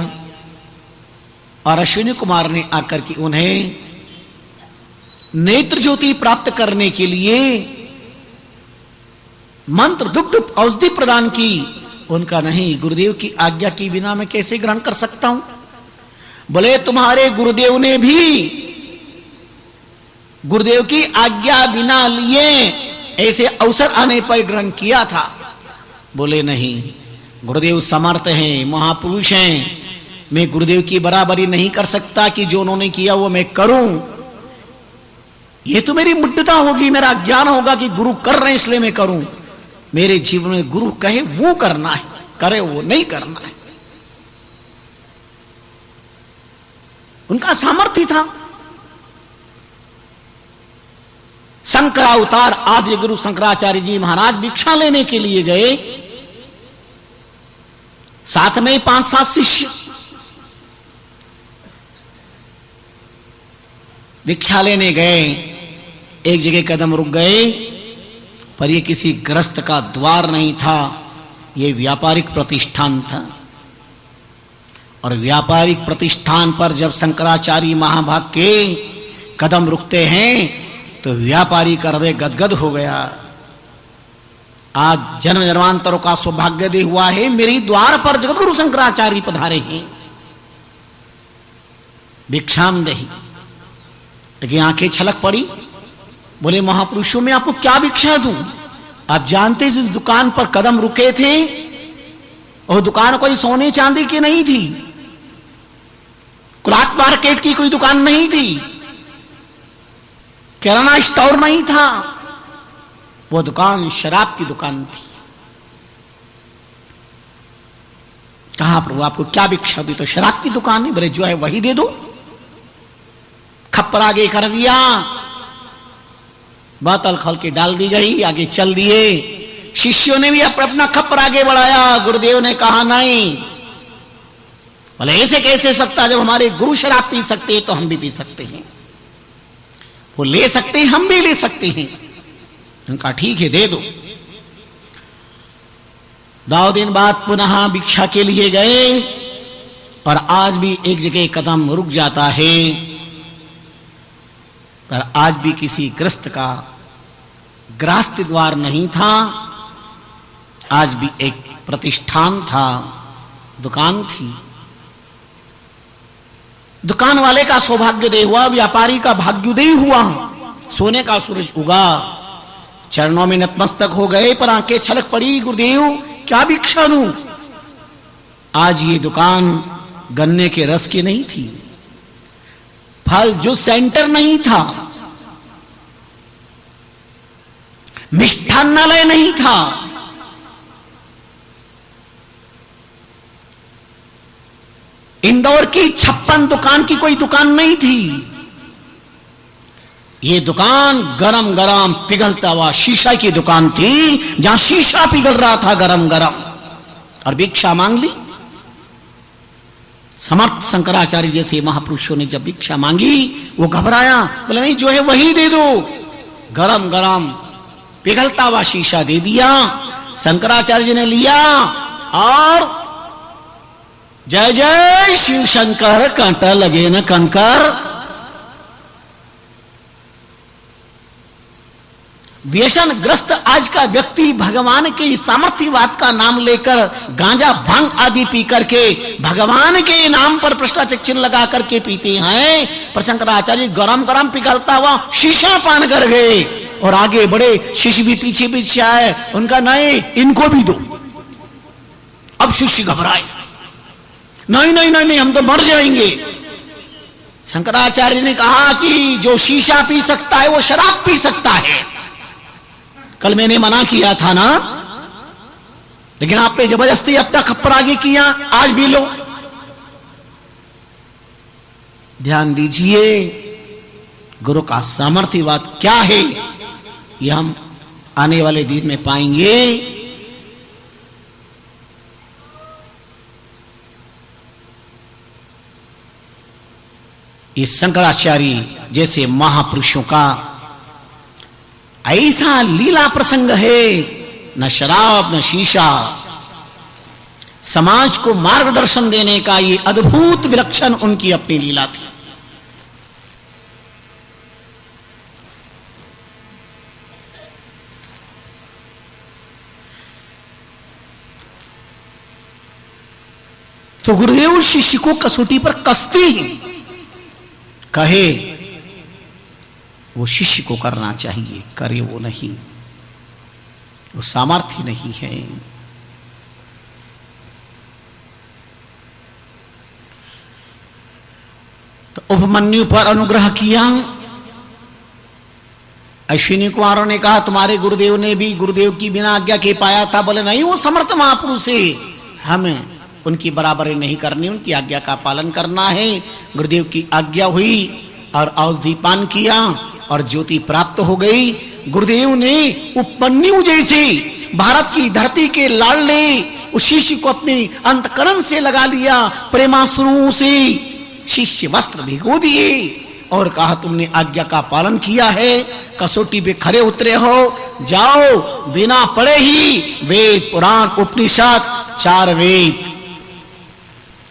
और अश्विनी कुमार ने आकर के उन्हें नेत्र ज्योति प्राप्त करने के लिए मंत्र दुग्ध औषधि प्रदान की। उनका नहीं, गुरुदेव की आज्ञा के बिना मैं कैसे ग्रहण कर सकता हूं? बोले तुम्हारे गुरुदेव ने भी गुरुदेव की आज्ञा बिना लिए ऐसे अवसर आने पर ग्रहण किया था। बोले नहीं, गुरुदेव समर्थ हैं, महापुरुष हैं, मैं गुरुदेव की बराबरी नहीं कर सकता कि जो उन्होंने किया वो मैं करूं। ये तो मेरी मुद्दता होगी, मेरा ज्ञान होगा कि गुरु कर रहे हैं इसलिए मैं करूं। मेरे जीवन में गुरु कहे वो करना है, करे वो नहीं करना है। उनका सामर्थ्य था। शंकरावतार आदि गुरु शंकराचार्य जी महाराज भिक्षा लेने के लिए गए, साथ में 5-7 शिष्य। भिक्षा लेने गए, एक जगह कदम रुक गए, पर यह किसी गृहस्थ का द्वार नहीं था, यह व्यापारिक प्रतिष्ठान था। और व्यापारिक प्रतिष्ठान पर जब शंकराचार्य महाभाग के कदम रुकते हैं तो व्यापारी का हृदय गदगद हो गया। आज जन्म जन्मांतरों का सौभाग्य दे हुआ है, मेरी द्वार पर जगतगुरु शंकराचार्य पधारे हैं, भिक्षाम दही। लेकिन आंखें छलक पड़ी। बोले महापुरुषों, मैं आपको क्या भिक्षा दूं? आप जानते जिस दुकान पर कदम रुके थे और दुकान कोई सोने चांदी की नहीं थी, क्लॉथ मार्केट की कोई दुकान नहीं थी, किराना स्टोर नहीं था, वो दुकान शराब की दुकान थी। कहा प्रभु आपको क्या भिक्षा दी? तो शराब की दुकान है। बोले जो है वही दे दो। खप्पर आगे कर दिया, बोतल खोल के डाल दी गई, आगे चल दिए। शिष्यों ने भी अपना खप्पर आगे बढ़ाया। गुरुदेव ने कहा नहीं। बोले ऐसे कैसे सकता, जब हमारे गुरु शराब पी सकते हैं तो हम भी पी सकते हैं, वो ले सकते हैं हम भी ले सकते हैं। उनका ठीक है दे दो। 2 दिन बाद पुनः भिक्षा के लिए गए और आज भी एक जगह कदम रुक जाता है, पर आज भी किसी ग्रस्त का ग्रास्त द्वार नहीं था। आज भी एक प्रतिष्ठान था, दुकान थी। दुकान वाले का सौभाग्योदय हुआ, व्यापारी का भाग्योदय हुआ। सोने का सूरज उगा, चरणों में नतमस्तक हो गए, पर आंखें छलक पड़ी। गुरुदेव क्या भिक्षा दूं? आज ये दुकान गन्ने के रस की नहीं थी, फल जूस सेंटर नहीं था, मिष्ठान्नालय नहीं था। इंदौर की 56 दुकान की कोई दुकान नहीं थी। ये दुकान गरम गरम पिघलता हुआ शीशा की दुकान थी, जहां शीशा पिघल रहा था गरम गरम, और भिक्षा मांग ली। समर्थ शंकराचार्य जैसे महापुरुषों ने जब भिक्षा मांगी, वो घबराया, बोला नहीं जो है वही दे दो। गरम गरम पिघलता हुआ शीशा दे दिया। शंकराचार्य जी ने लिया और जय जय शिव शंकर, कांटा लगे न कंकर। व्यसन ग्रस्त आज का व्यक्ति भगवान के सामर्थ्यवाद का नाम लेकर गांजा भांग आदि पी करके भगवान के नाम पर भ्रष्टाचार लगा करके पीते हैं, पर शंकराचार्य गरम गरम पिघलता हुआ शीशा पान कर गए और आगे बढ़े। शिष्य भी पीछे पीछे आए, उनका नहीं इनको भी दो। अब शिष्य घबराए, नहीं नहीं नहीं नहीं हम तो मर जाएंगे। शंकराचार्य ने कहा कि जो शीशा पी सकता है वो शराब पी सकता है। कल मैंने मना किया था ना, लेकिन आपने जबरदस्ती अपना खप्पर आगे किया, आज भी लो। ध्यान दीजिए, गुरु का सामर्थ्यवाद क्या है ये हम आने वाले दिन में पाएंगे। ये शंकराचार्य जैसे महापुरुषों का ऐसा लीला प्रसंग है, न शराब न शीशा, समाज को मार्गदर्शन देने का ये अद्भुत विलक्षण उनकी अपनी लीला थी। तो गुरुदेव शिष्य को कसौटी पर कसते हैं, कहे वो शिष्य को करना चाहिए, करे वो नहीं, वो सामर्थ्य नहीं है। तो उपमन्यु पर अनुग्रह किया। अश्विनी कुमारों ने कहा तुम्हारे गुरुदेव ने भी गुरुदेव की बिना आज्ञा के पाया था। बोले नहीं, वो समर्थ महापुरुष है, हमें उनकी बराबरी नहीं करनी, उनकी आज्ञा का पालन करना है। गुरुदेव की आज्ञा हुई और औषधि पान किया और ज्योति प्राप्त हो गई। गुरुदेव ने उपमन्यु जैसे भारत की धरती के लाडले उस शिष्य को अपने अंतकरण से लगा लिया, प्रेमाश्रुओं से शिष्य वस्त्र भिगो दिए और कहा तुमने आज्ञा का पालन किया है, कसौटी पे खरे उतरे हो, जाओ बिना पढ़े ही वेद पुराण उपनिषद 4 वेद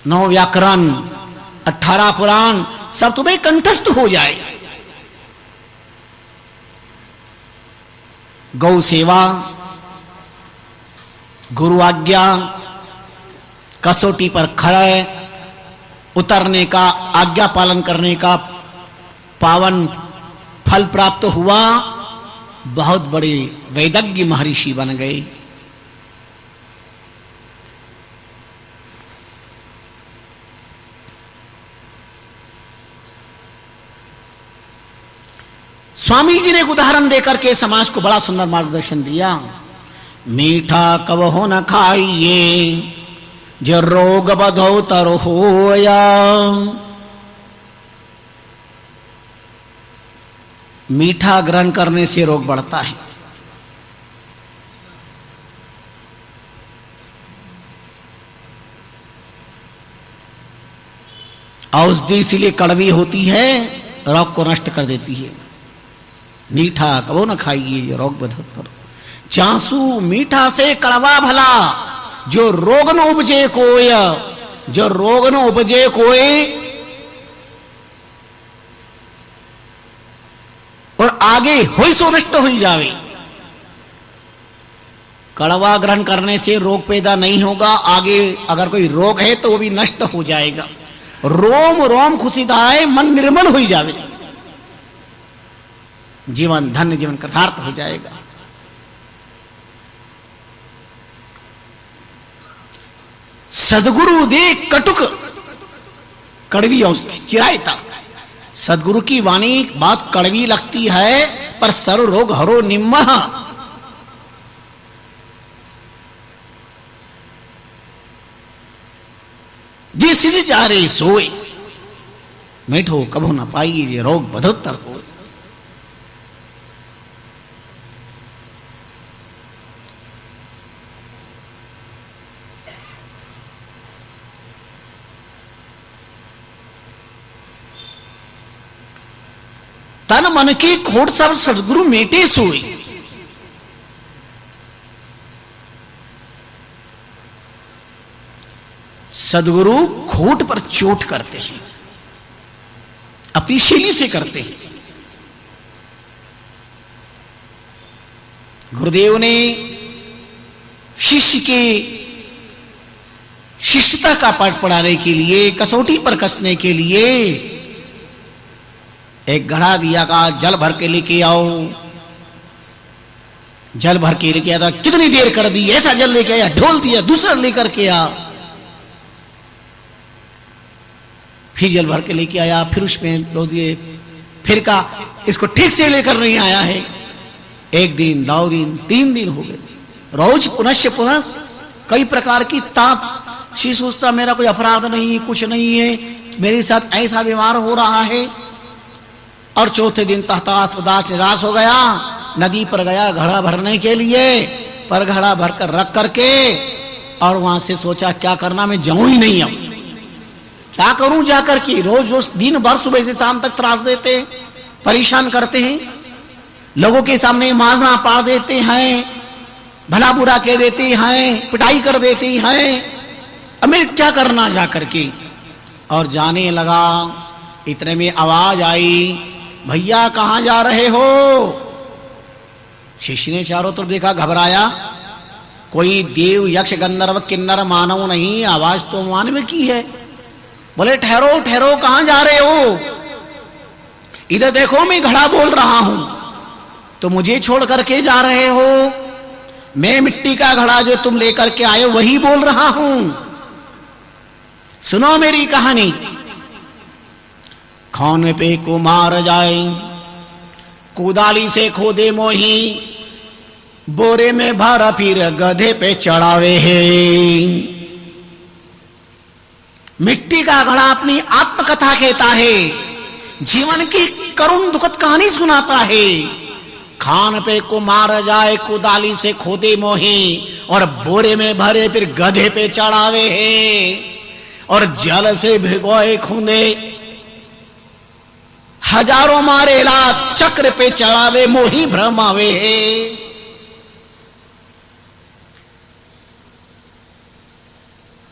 9 व्याकरण 18 पुराण सब तुम्हें कंठस्थ हो जाए। गौ सेवा, गुरु आज्ञा, कसौटी पर खड़े उतरने का, आज्ञा पालन करने का पावन फल प्राप्त हुआ। बहुत बड़े वैदज्ञ महर्षि बन गए। स्वामी जी ने एक उदाहरण देकर के समाज को बड़ा सुंदर मार्गदर्शन दिया। मीठा कबहो न खाइए जो रोग बधो तर होया। मीठा ग्रहण करने से रोग बढ़ता है। औषधि इसीलिए कड़वी होती है, रोग को नष्ट कर देती है। मीठा कबो न खाइए रोग बधोतर। चांसू मीठा से कड़वा भला, जो रोग न उपजे कोय, जो रोग न उपजे कोय और आगे होई सो नष्ट हो जावे। कड़वा ग्रहण करने से रोग पैदा नहीं होगा, आगे अगर कोई रोग है तो वो भी नष्ट हो जाएगा। रोम रोम खुशीदाय, मन निर्मल हो जावे, जीवन धन्य, जीवन कृतार्थ हो जाएगा। सदगुरु दे कटुक कड़वी औषधि चिरायता। सदगुरु की वाणी बात कड़वी लगती है, पर सर्व रोग हरो निम्मः। जे सिज जा रे सोए, मीठो कभो न पाई जे रोग बदोत्तर हो। तन मन की खोट सब सदगुरु मेटे सोए। सदगुरु खोट पर चोट करते हैं, अपनी शैली से करते हैं। गुरुदेव ने शिष्य के शिष्टता का पाठ पढ़ाने के लिए, कसौटी पर कसने के लिए एक घड़ा दिया, का जल भर के लेके आओ। जल भर के लेके आया, कितनी देर कर दी, ऐसा जल लेके आया, ढोल दिया, दूसरा लेकर के आ। फिर जल भर के लेके आया, फिर उसमें दो दिए, फिर कहा इसको ठीक से लेकर नहीं आया है। एक दिन, 2 दिन, 3 दिन हो गए। रोज पुनश्च पुनः कई प्रकार की ताप। शी सोचता मेरा कोई अपराध नहीं, कुछ नहीं है, मेरे साथ ऐसा व्यवहार हो रहा है। और चौथे दिन तहतास उदास निराश हो गया, नदी पर गया घड़ा भरने के लिए, पर घड़ा भरकर रख करके और वहां से सोचा क्या करना, मैं जाऊं ही नहीं, अब क्या करूं जाकर के। रोज रोज दिन भर सुबह से शाम तक त्रास देते, परेशान करते हैं, लोगों के सामने माजना पाड़ देते हैं, भला बुरा कह देते हैं, पिटाई कर देते हैं, अब मैं क्या करना जाकर के। और जाने लगा, इतने में आवाज आई, भैया कहां जा रहे हो। शिष्य ने चारों तरफ देखा, घबराया, कोई देव यक्ष गंधर्व किन्नर मानव नहीं, आवाज तो मानव की है। बोले ठहरो ठहरो, कहां जा रहे हो। इधर देखो मैं घड़ा बोल रहा हूं, तो मुझे छोड़ करके जा रहे हो। मैं मिट्टी का घड़ा जो तुम लेकर के आए वही बोल रहा हूं, सुनो मेरी कहानी। खाने पे कुमार जाए, कुदाली से खोदे मोही, बोरे में भरा फिर गधे पे चढ़ावे है। मिट्टी का घड़ा अपनी आत्मकथा कहता है, जीवन की करुण दुखद कहानी सुनाता है। खान पे कुमार जाए, कुदाली से खोदे मोही, और बोरे में भरे फिर गधे पे चढ़ावे है। और जल से भिगोए खूंदे, हजारों मारे रात चक्र पे चढ़ावे, मोही भ्रमावे है।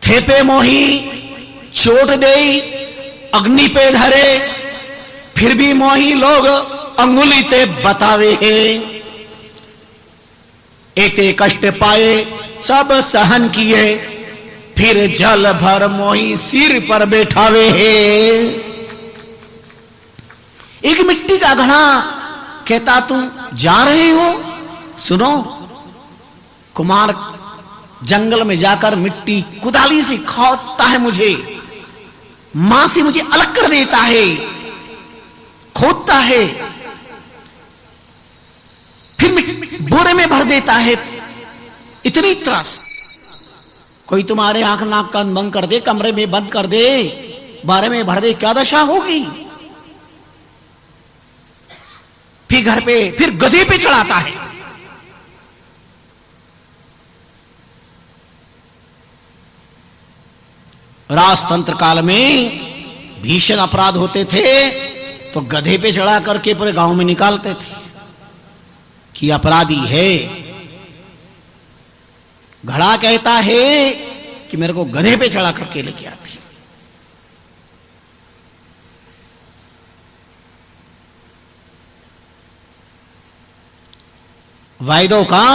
थेपे मोही चोट दे, अग्नि पे धरे, फिर भी मोही लोग अंगुली ते बतावे है। एते कष्ट पाए सब सहन किए, फिर जल भर मोही सिर पर बैठावे है। एक मिट्टी का घड़ा कहता तुम जा रहे हो, सुनो। कुमार जंगल में जाकर मिट्टी कुदाली से खोदता है, मुझे मां से मुझे अलग कर देता है, खोदता है, फिर बोरे में भर देता है। इतनी त्रास। कोई तुम्हारे आंख नाक कान बंद कर दे, कमरे में बंद कर दे, बारे में भर दे, क्या दशा होगी। फिर घर पे, फिर गधे पे चढ़ाता है। राजतंत्र काल में भीषण अपराध होते थे तो गधे पे चढ़ा करके पूरे गांव में निकालते थे कि अपराधी है। घड़ा कहता है कि मेरे को गधे पे चढ़ा करके लेके आती। वेदों का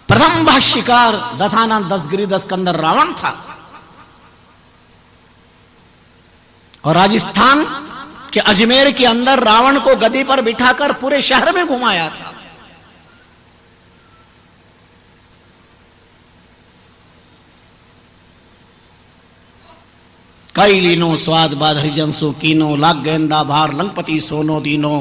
प्रथम भाष्यकार दशानन 10 गिरि 10 कंदर रावण था और राजस्थान के अजमेर के अंदर रावण को गद्दी पर बिठाकर पूरे शहर में घुमाया था। कई लीनो स्वाद बाद हरिजंसो कीनो, लाग गेंदा भार लंगपति सोनो दीनो,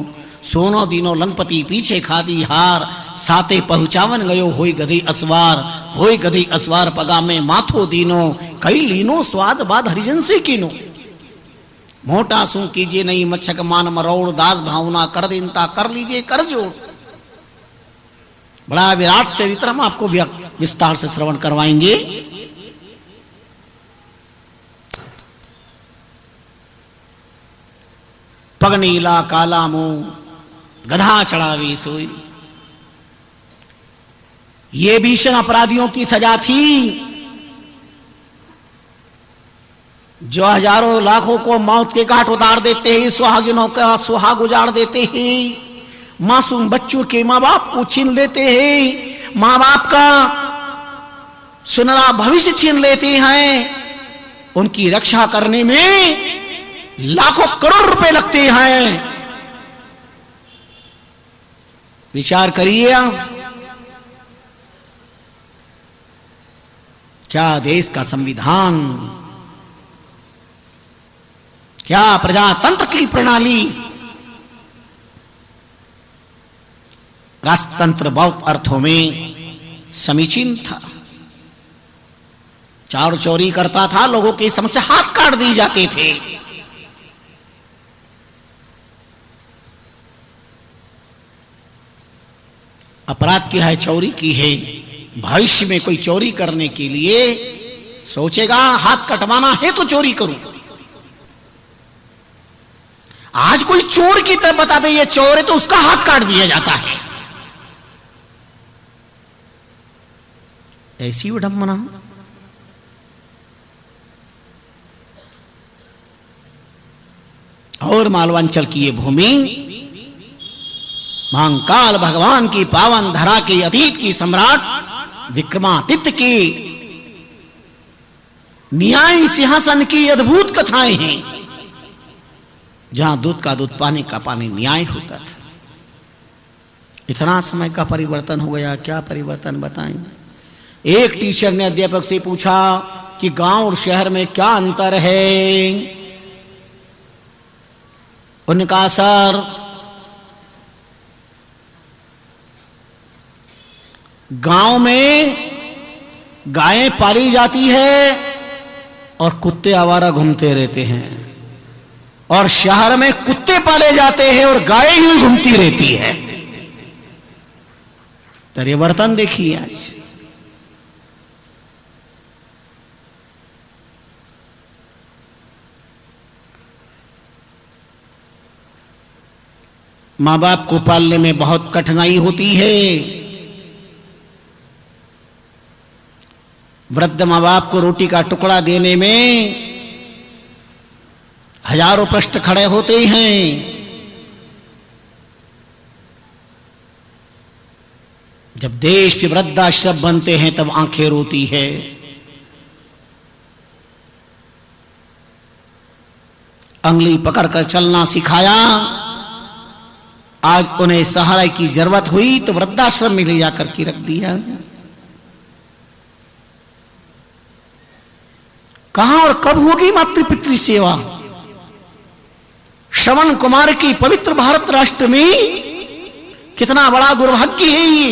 सोनो दीनो लंगपति पीछे खादी हार, साते पहुंचावन गयो होई गधी असवार, होई गधी असवार पगा में माथो दीनो, कई लीनो स्वाद बाद हरिजन से कीनो। मोटा सू कीजिए नहीं मच्छक मान मरोड़, दास भावना कर देनता कर लीजिए कर जोड़। बड़ा विराट चरित्र हम आपको विस्तार से श्रवण करवाएंगे। पग नीला काला मुंह, गधा चढ़ावी सोई। ये भीषण अपराधियों की सजा थी जो हजारों लाखों को मौत के घाट उतार देते हैं, सुहागिनों का सुहाग उजाड़ देते हैं, मासूम बच्चों के मां बाप को छीन लेते हैं, मां बाप का सुनहरा भविष्य छीन लेते हैं। उनकी रक्षा करने में लाखों करोड़ रुपए लगते हैं। विचार करिए आप, क्या देश का संविधान, क्या प्रजातंत्र की प्रणाली। राष्ट्रतंत्र बहुत अर्थों में समीचीन था। चार चोरी करता था, लोगों के समक्ष हाथ काट दिए जाते थे। अपराध क्या है? चोरी की है। भविष्य में कोई चोरी करने के लिए सोचेगा हाथ कटवाना है तो चोरी करूं। आज कोई चोर की तरह बता दे ये चोर है तो उसका हाथ काट दिया जाता है। ऐसी विडंबना। और मालवांचल की ये भूमि महाकाल भगवान की पावन धरा के अतीत की सम्राट विक्रमादित्य की न्याय सिंहासन की अद्भुत कथाएं हैं, जहां दूध का दूध पानी का पानी न्याय होता था। इतना समय का परिवर्तन हो गया, क्या परिवर्तन बताएं। एक टीचर ने अध्यापक से पूछा कि गांव और शहर में क्या अंतर है। उन्होंने कहा सर गांव में गायें पाली जाती है और कुत्ते आवारा घूमते रहते हैं, और शहर में कुत्ते पाले जाते हैं और गायें यूं घूमती रहती है। परिवर्तन देखिए आज। मां बाप को पालने में बहुत कठिनाई होती है। वृद्ध मां बाप को रोटी का टुकड़ा देने में हजारों प्रश्न खड़े होते हैं। जब देश के वृद्धाश्रम बनते हैं तब आंखें रोती है। अंगुली पकड़कर चलना सिखाया, आज उन्हें सहारा की जरूरत हुई तो वृद्धाश्रम में ले जाकर के रख दिया। कहां और कब होगी मातृ पितृ सेवा? श्रवण कुमार की पवित्र भारत राष्ट्र में कितना बड़ा दुर्भाग्य है ये।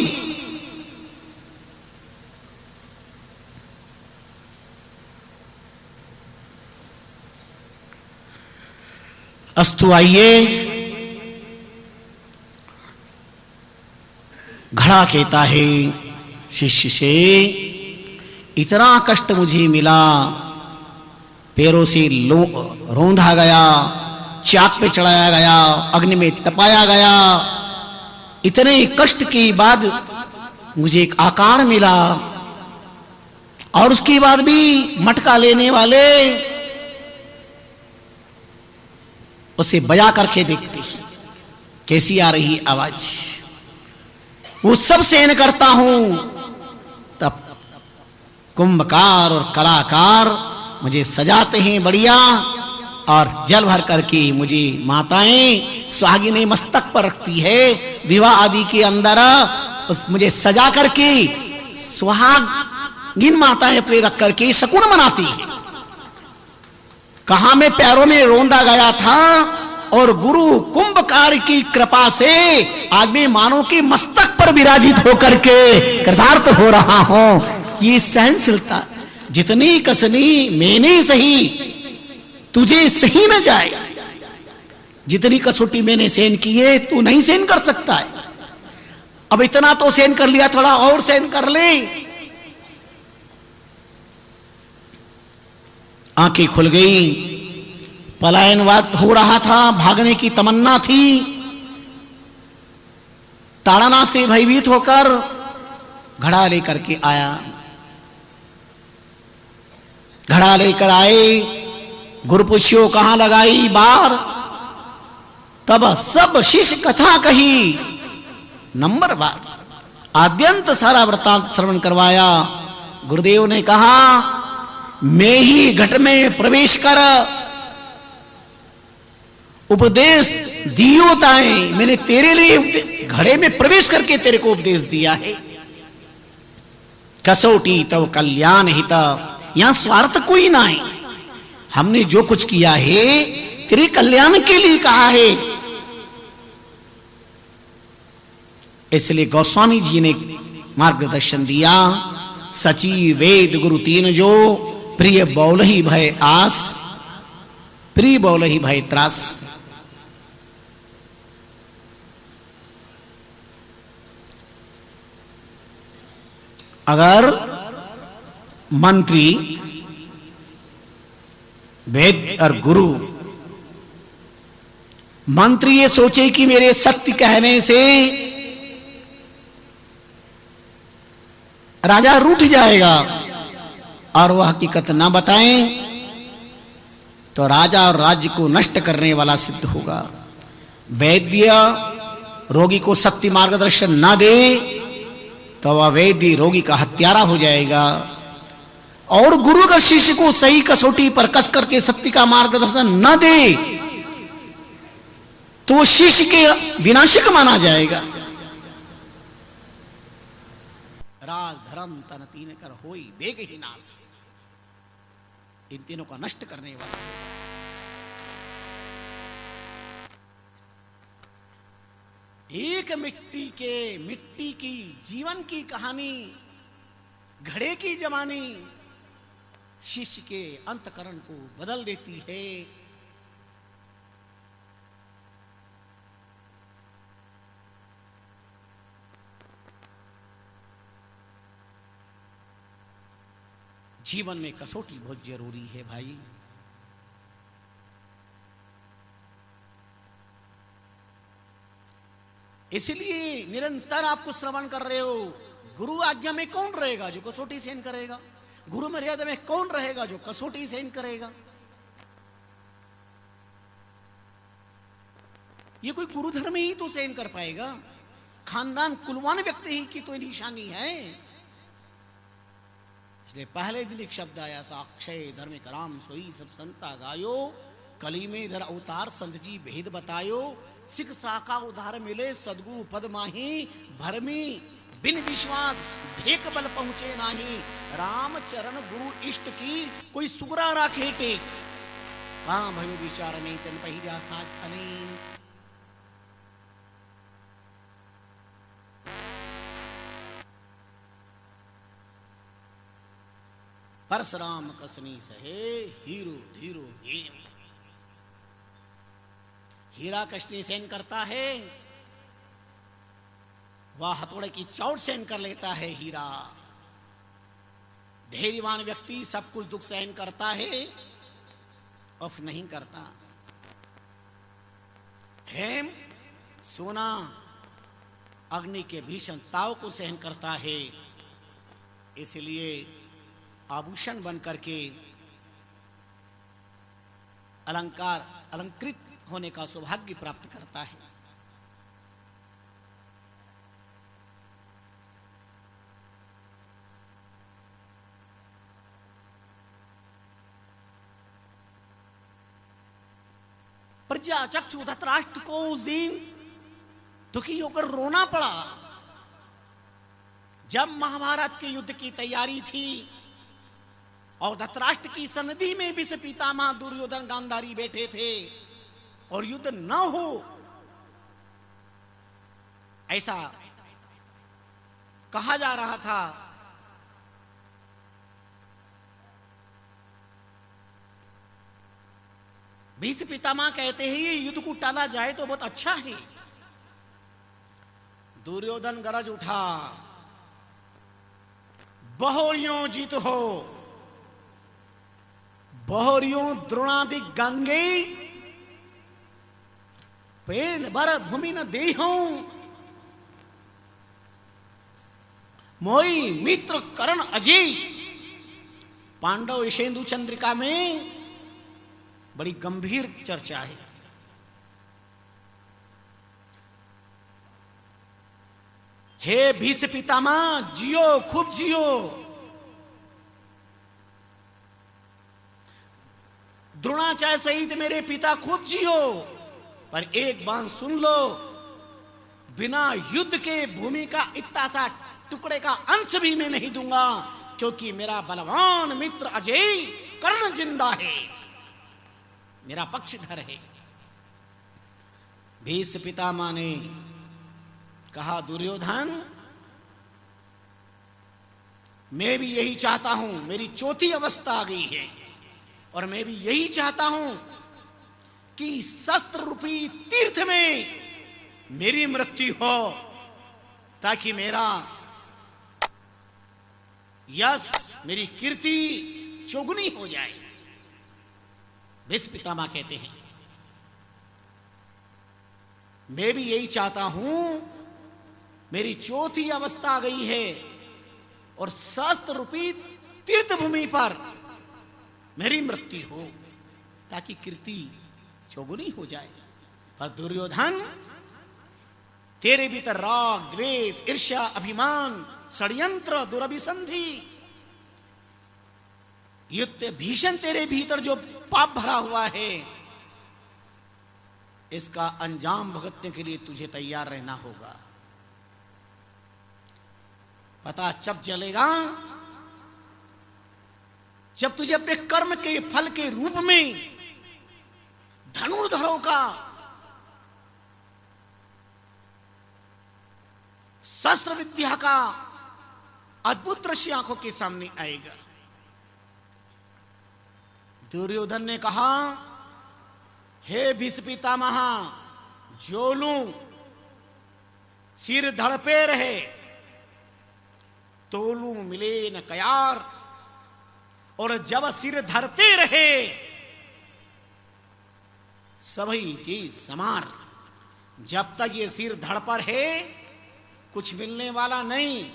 अस्तु आइए। घड़ा कहता है शिष्य से, इतना कष्ट मुझे मिला, पैरों से रौंधा गया, चाक पे चढ़ाया गया, अग्नि में तपाया गया। इतने कष्ट के बाद मुझे एक आकार मिला, और उसके बाद भी मटका लेने वाले उसे बजा करके देखते कैसी आ रही आवाज। वो सब सहन करता हूं, तब कुंभकार और कलाकार मुझे सजाते हैं बढ़िया, और जल भर करके मुझे माताएं सुहागिनें मस्तक पर रखती है। विवाह आदि के अंदर मुझे सजा करके सुहागिन माताएं अपने रख करके शकुन मनाती है। कहां में पैरों में रोंदा गया था, और गुरु कुंभकार की कृपा से आज मैं मानव के मस्तक पर विराजित होकर के कृतार्थ हो रहा हूं। ये सहनशीलता जितनी कसनी मैंने सही तुझे सही न जाए। जितनी कसौटी मैंने सहन की है तू नहीं सहन कर सकता है। अब इतना तो सहन कर लिया, थोड़ा और सहन कर ले। आंखें खुल गई, पलायनवाद हो रहा था, भागने की तमन्ना थी। ताड़ना से भयभीत होकर घड़ा लेकर के आया, घड़ा लेकर आए, गुरु पूछियो कहां लगाई बार, तब सब शिष्य कथा कही नंबर बार। आद्यंत सारा वृत्तांत श्रवण करवाया। गुरुदेव ने कहा मैं ही घट में प्रवेश कर उपदेश दियो ताए, मैंने तेरे लिए घड़े में प्रवेश करके तेरे को उपदेश दिया है। कसौटी तव कल्याण हित, यहां स्वार्थ कोई ना है। हमने जो कुछ किया है तेरे कल्याण के लिए कहा है। इसलिए गोस्वामी जी ने मार्गदर्शन दिया, सची वेद गुरु तीन जो, प्रिय बौलही भय आस, प्रिय बौलही भय त्रास। अगर मंत्री वेद और गुरु, मंत्री ये सोचे कि मेरे सत्य कहने से राजा रूठ जाएगा और वह हकीकत ना बताएं तो राजा और राज्य को नष्ट करने वाला सिद्ध होगा। वैद्य रोगी को सत्य मार्गदर्शन ना दे तो वह वैद्य रोगी का हत्यारा हो जाएगा। और गुरु अगर शिष्य को सही कसौटी पर कस करके सत्य का मार्गदर्शन न दे तो शिष्य के विनाशक माना जाएगा। राज धर्म तन तीन कर होई बेग ही नाश, इन तीनों का नष्ट करने वाला। एक मिट्टी की जीवन की कहानी, घड़े की जवानी शिष्य के अंतकरण को बदल देती है। जीवन में कसौटी बहुत जरूरी है भाई। इसलिए निरंतर आपको श्रवण कर रहे हो। गुरु आज्ञा में कौन रहेगा जो कसौटी सहन करेगा? गुरु मर्यादा में कौन रहेगा जो कसौटी सहन करेगा? ये कोई गुरु धर्म ही तो सहन कर पाएगा। खानदान कुलवान व्यक्ति ही की तो निशानी है। इसलिए पहले दिन एक शब्द आया था, अक्षय धर्म कराम सोई सब संता गायो, कली में धर अवतार संत जी भेद बतायो, सिख साका उधार मिले सदगुरु पद माही, भरमी बिन विश्वास भेक बल पहुंचे नाही, राम चरण गुरु इष्ट की कोई सुगरा राखे टेक, हाँ भयो विचार नहीं तन पहिरा साज अनेक। परशुराम कसनी सहे हीरो धीरो हेम, हीरा कष्टी सहन करता है, वह हथौड़े की चोट सहन कर लेता है हीरा। धैर्यवान व्यक्ति सब कुछ दुख सहन करता है, उफ नहीं करता। हेम सोना अग्नि के भीषण ताव को सहन करता है, इसलिए आभूषण बन करके अलंकृत होने का सौभाग्य प्राप्त करता है। प्रजा चक्षु धृतराष्ट्र को उस दिन दुखी होकर रोना पड़ा। जब महाभारत के युद्ध की तैयारी थी और धृतराष्ट्र की सन्निधि में विष पितामह दुर्योधन गांधारी बैठे थे और युद्ध न हो ऐसा कहा जा रहा था, भीष्म पितामह कहते हैं ये युद्ध को टाला जाए तो बहुत अच्छा है। दुर्योधन गरज उठा, बहुरियों जीत हो, बहुरियों द्रोणादि गंगे, पेड़ बर भूमि न देहूं, मोई मित्र करण अजय। पांडव ईशेंदु चंद्रिका में बड़ी गंभीर चर्चा है। हे भीष्म पितामह, जियो, खूब जियो। द्रोणाचार्य सहित मेरे पिता खूब जियो, पर एक बात सुन लो, बिना युद्ध के भूमि का इतना सा टुकड़े का अंश भी मैं नहीं दूंगा, क्योंकि मेरा बलवान मित्र अजय कर्ण जिंदा है, मेरा पक्षधर है। भीष्म पितामह ने कहा, दुर्योधन मैं भी यही चाहता हूं, मेरी चौथी अवस्था आ गई है, और मैं भी यही चाहता हूं कि शस्त्र रूपी तीर्थ में मेरी मृत्यु हो, ताकि मेरा यश, मेरी कीर्ति चौगुनी हो जाए। भीष्म पितामह कहते हैं, मैं भी यही चाहता हूं, मेरी चौथी अवस्था आ गई है, और शस्त्र रूपी तीर्थ भूमि पर मेरी मृत्यु हो, ताकि कीर्ति चौगुनी हो जाए। पर दुर्योधन, तेरे भीतर राग, द्वेष, ईर्ष्या, अभिमान, षड्यंत्र, दुरभिसंधि, युक्त भीषण तेरे भीतर जो पाप भरा हुआ है, इसका अंजाम भुगतने के लिए तुझे तैयार रहना होगा। पता जब चलेगा जब तुझे अपने कर्म के फल के रूप में धनुर्धरों का, शस्त्र विद्या का अद्भुत दृश्य आंखों के सामने आएगा। दुर्योधन ने कहा, हे भीष्म पितामह, जो लूं सिर धड़पे रहे, तोलू मिले न कयार, और जब सिर धरते रहे सभी चीज समार। जब तक ये सिर धड़ पर है कुछ मिलने वाला नहीं,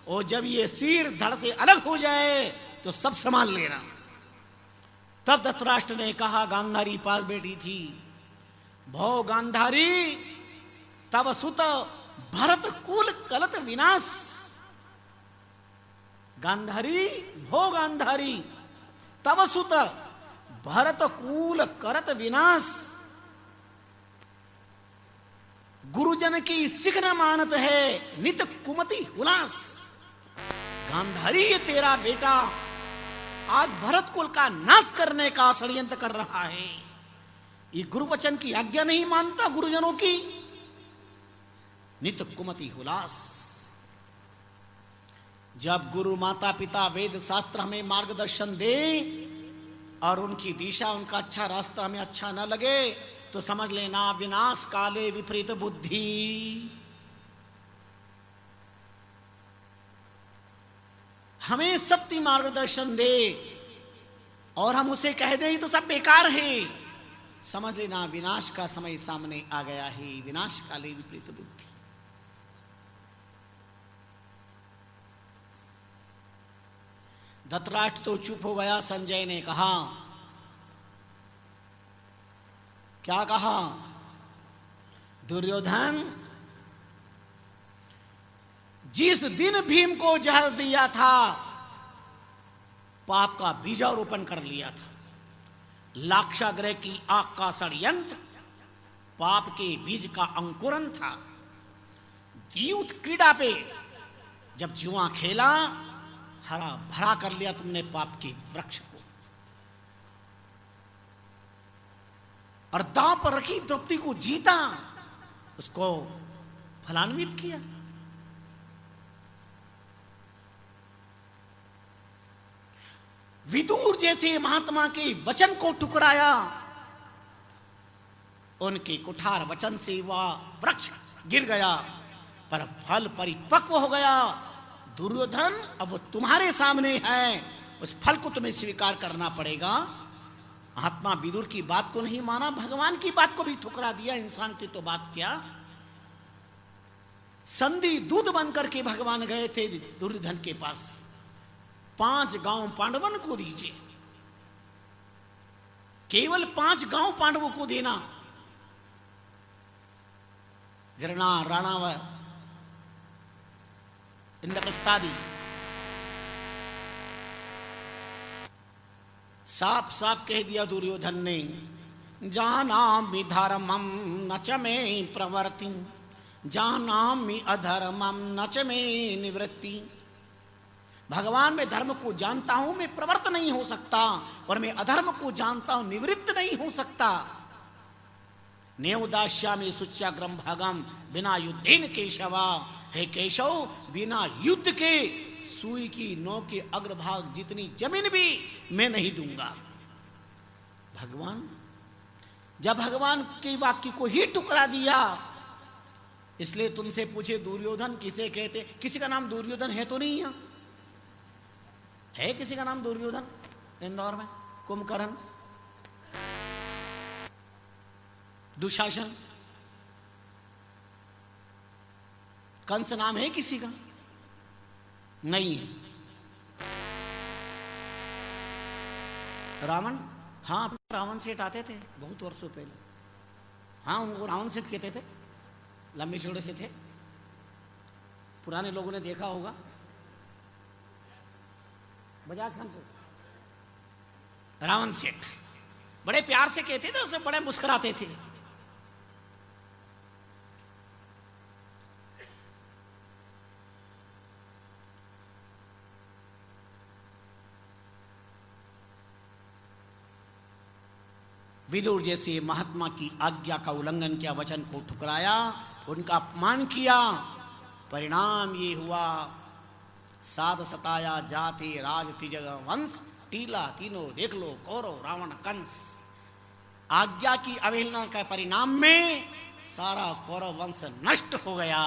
और जब ये सिर धड़ से अलग हो जाए तो सब संभाल लेना। तब धृतराष्ट्र ने कहा, गांधारी पास बैठी थी, भो गांधारी तब सुत भरत कुल कलत विनाश। गांधारी, भो गांधारी तब सुत भरत कुल करत विनाश। गुरुजन की सिख न मानत है, नित कुमति हुलास। गांधारी, ये तेरा बेटा आज भरत कुल का नाश करने का षड्यंत्र कर रहा है। ये गुरु वचन की आज्ञा नहीं मानता, गुरुजनों की, नित कुमति हुलास। जब गुरु माता पिता वेद शास्त्र हमें मार्गदर्शन दे और उनकी दिशा, उनका अच्छा रास्ता हमें अच्छा न लगे, तो समझ लेना विनाश काले विपरीत बुद्धि। हमें सत्य मार्गदर्शन दे और हम उसे कह दें तो सब बेकार है, समझ लेना विनाश का समय सामने आ गया है। विनाश काले विपरीत बुद्धि। धृतराष्ट्र तो चुप हो गया। संजय ने कहा, क्या कहा? दुर्योधन, जिस दिन भीम को जहर दिया था पाप का बीजारोपण कर लिया था। लाक्षागृह की आग का षड्यंत्र पाप के बीज का अंकुरन था। द्यूत क्रीड़ा पे जब जुआ खेला, हरा भरा कर लिया तुमने पाप के वृक्ष को, और दांव पर रखी द्रौपदी को जीता, उसको फलान्वित किया। विदुर जैसे महात्मा के वचन को ठुकराया, उनके कुठार वचन से वह वृक्ष गिर गया, पर फल परिपक्व हो गया। दुर्योधन अब वो तुम्हारे सामने है, उस फल को तुम्हें स्वीकार करना पड़ेगा। महात्मा विदुर की बात को नहीं माना, भगवान की बात को भी ठुकरा दिया। इंसान की तो बात क्या। संधि दूत बनकर के भगवान गए थे दुर्योधन के पास, 5 गांव पांडवन को दीजिए, केवल 5 गांव पांडवों को देना। जरना राणाव इंद्रप्रस्थादी साफ साफ कह दिया दुर्योधन ने, जानामि धर्मम न च मे प्रवर्ति, जानामि अधर्मम न च मे निवृत्ति। भगवान मैं धर्म को जानता हूं, मैं प्रवृत्त नहीं हो सकता, और मैं अधर्म को जानता हूं, निवृत्त नहीं हो सकता। नेवदास्यामि शुच्याग्रम भागम बिना युद्धेन केशवा। हे केशव, बिना युद्ध के सुई की नोक के अग्रभाग जितनी जमीन भी मैं नहीं दूंगा। भगवान, जब भगवान के वाक्य को ही टुकरा दिया, इसलिए तुमसे पूछे दुर्योधन किसे कहते। किसी का नाम दुर्योधन है तो नहीं? यहां है किसी का नाम दुर्योधन? इंदौर में कुंभकर्ण, दुशासन, कंस नाम है किसी का? नहीं है। रावण, हाँ रावण सेठ आते थे बहुत वर्षों पहले। हाँ उनको रावण सेठ कहते थे, लंबे चौड़े से थे, पुराने लोगों ने देखा होगा। बजाज खान से रावण सेठ बड़े प्यार से कहते थे, उसे बड़े मुस्कुराते थे। विदुर जैसे महात्मा की आज्ञा का उल्लंघन किया, वचन को ठुकराया, उनका अपमान किया, परिणाम ये हुआ, साध सताया जाते राज तिज वंश, टीला तीनों देख लो, कौरव रावण कंस। आज्ञा की अवहेलना के परिणाम में सारा कौरव वंश नष्ट हो गया।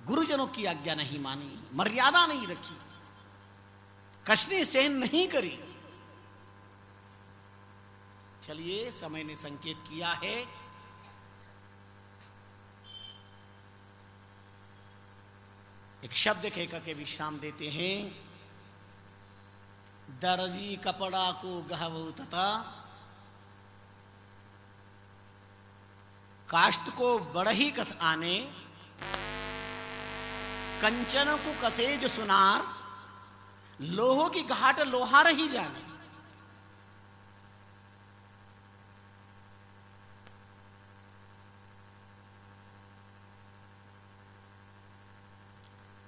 गुरुजनों की आज्ञा नहीं मानी, मर्यादा नहीं रखी, कष्ट सहन नहीं करी। चलिए, समय ने संकेत किया है, एक शब्द कहकर के विश्राम देते हैं। दर्जी कपड़ा को गहवो तथा, काष्ठ को बड़ही कस आने, कंचन को कसेज सुनार, लोहो की घाट लोहार ही जाने।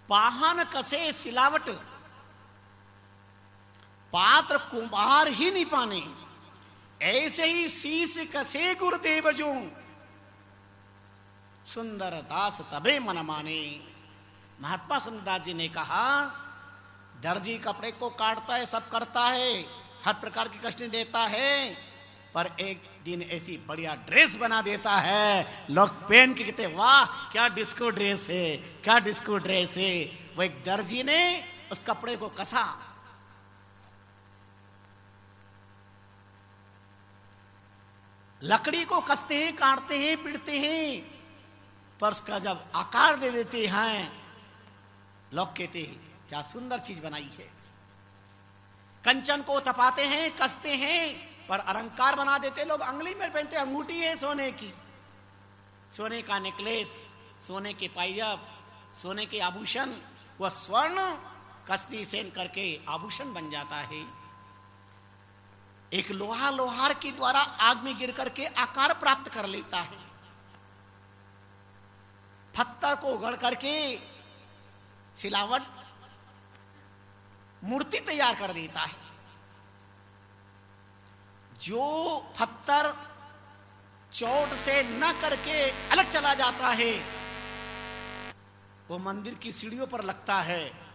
पाहन कसे सिलावट, पात्र कुम्हार ही नहीं पाने, ऐसे ही शीश कसे गुरुदेव जो, सुंदर दास तबे मन माने। महात्मा सुंदरदास जी ने कहा, दर्जी कपड़े को काटता है, सब करता है, हर प्रकार की कष्ट देता है, पर एक दिन ऐसी बढ़िया ड्रेस बना देता है, लोग पहन के कहते वाह क्या डिस्को ड्रेस है, क्या डिस्को ड्रेस है। वो एक दर्जी ने उस कपड़े को कसा, लकड़ी को कसते हैं, काटते हैं, पीटते हैं, पर उसका जब आकार दे देते हैं, लोग कहते हैं क्या सुंदर चीज बनाई है। कंचन को तपाते हैं, कसते हैं, पर अलंकार बना देते लोग। अंगुली में पहनते अंगूठी है सोने की, सोने का नेकलेस, सोने के पायजाब, सोने के आभूषण, वह स्वर्ण कष्टी सेन करके आभूषण बन जाता है। एक लोहा लोहार के द्वारा आग में गिर करके आकार प्राप्त कर लेता है, पत्थर को उगड़ करके सिलावट मूर्ति तैयार कर देता है। जो पत्थर चोट से न करके अलग चला जाता है, वो मंदिर की सीढ़ियों पर लगता है,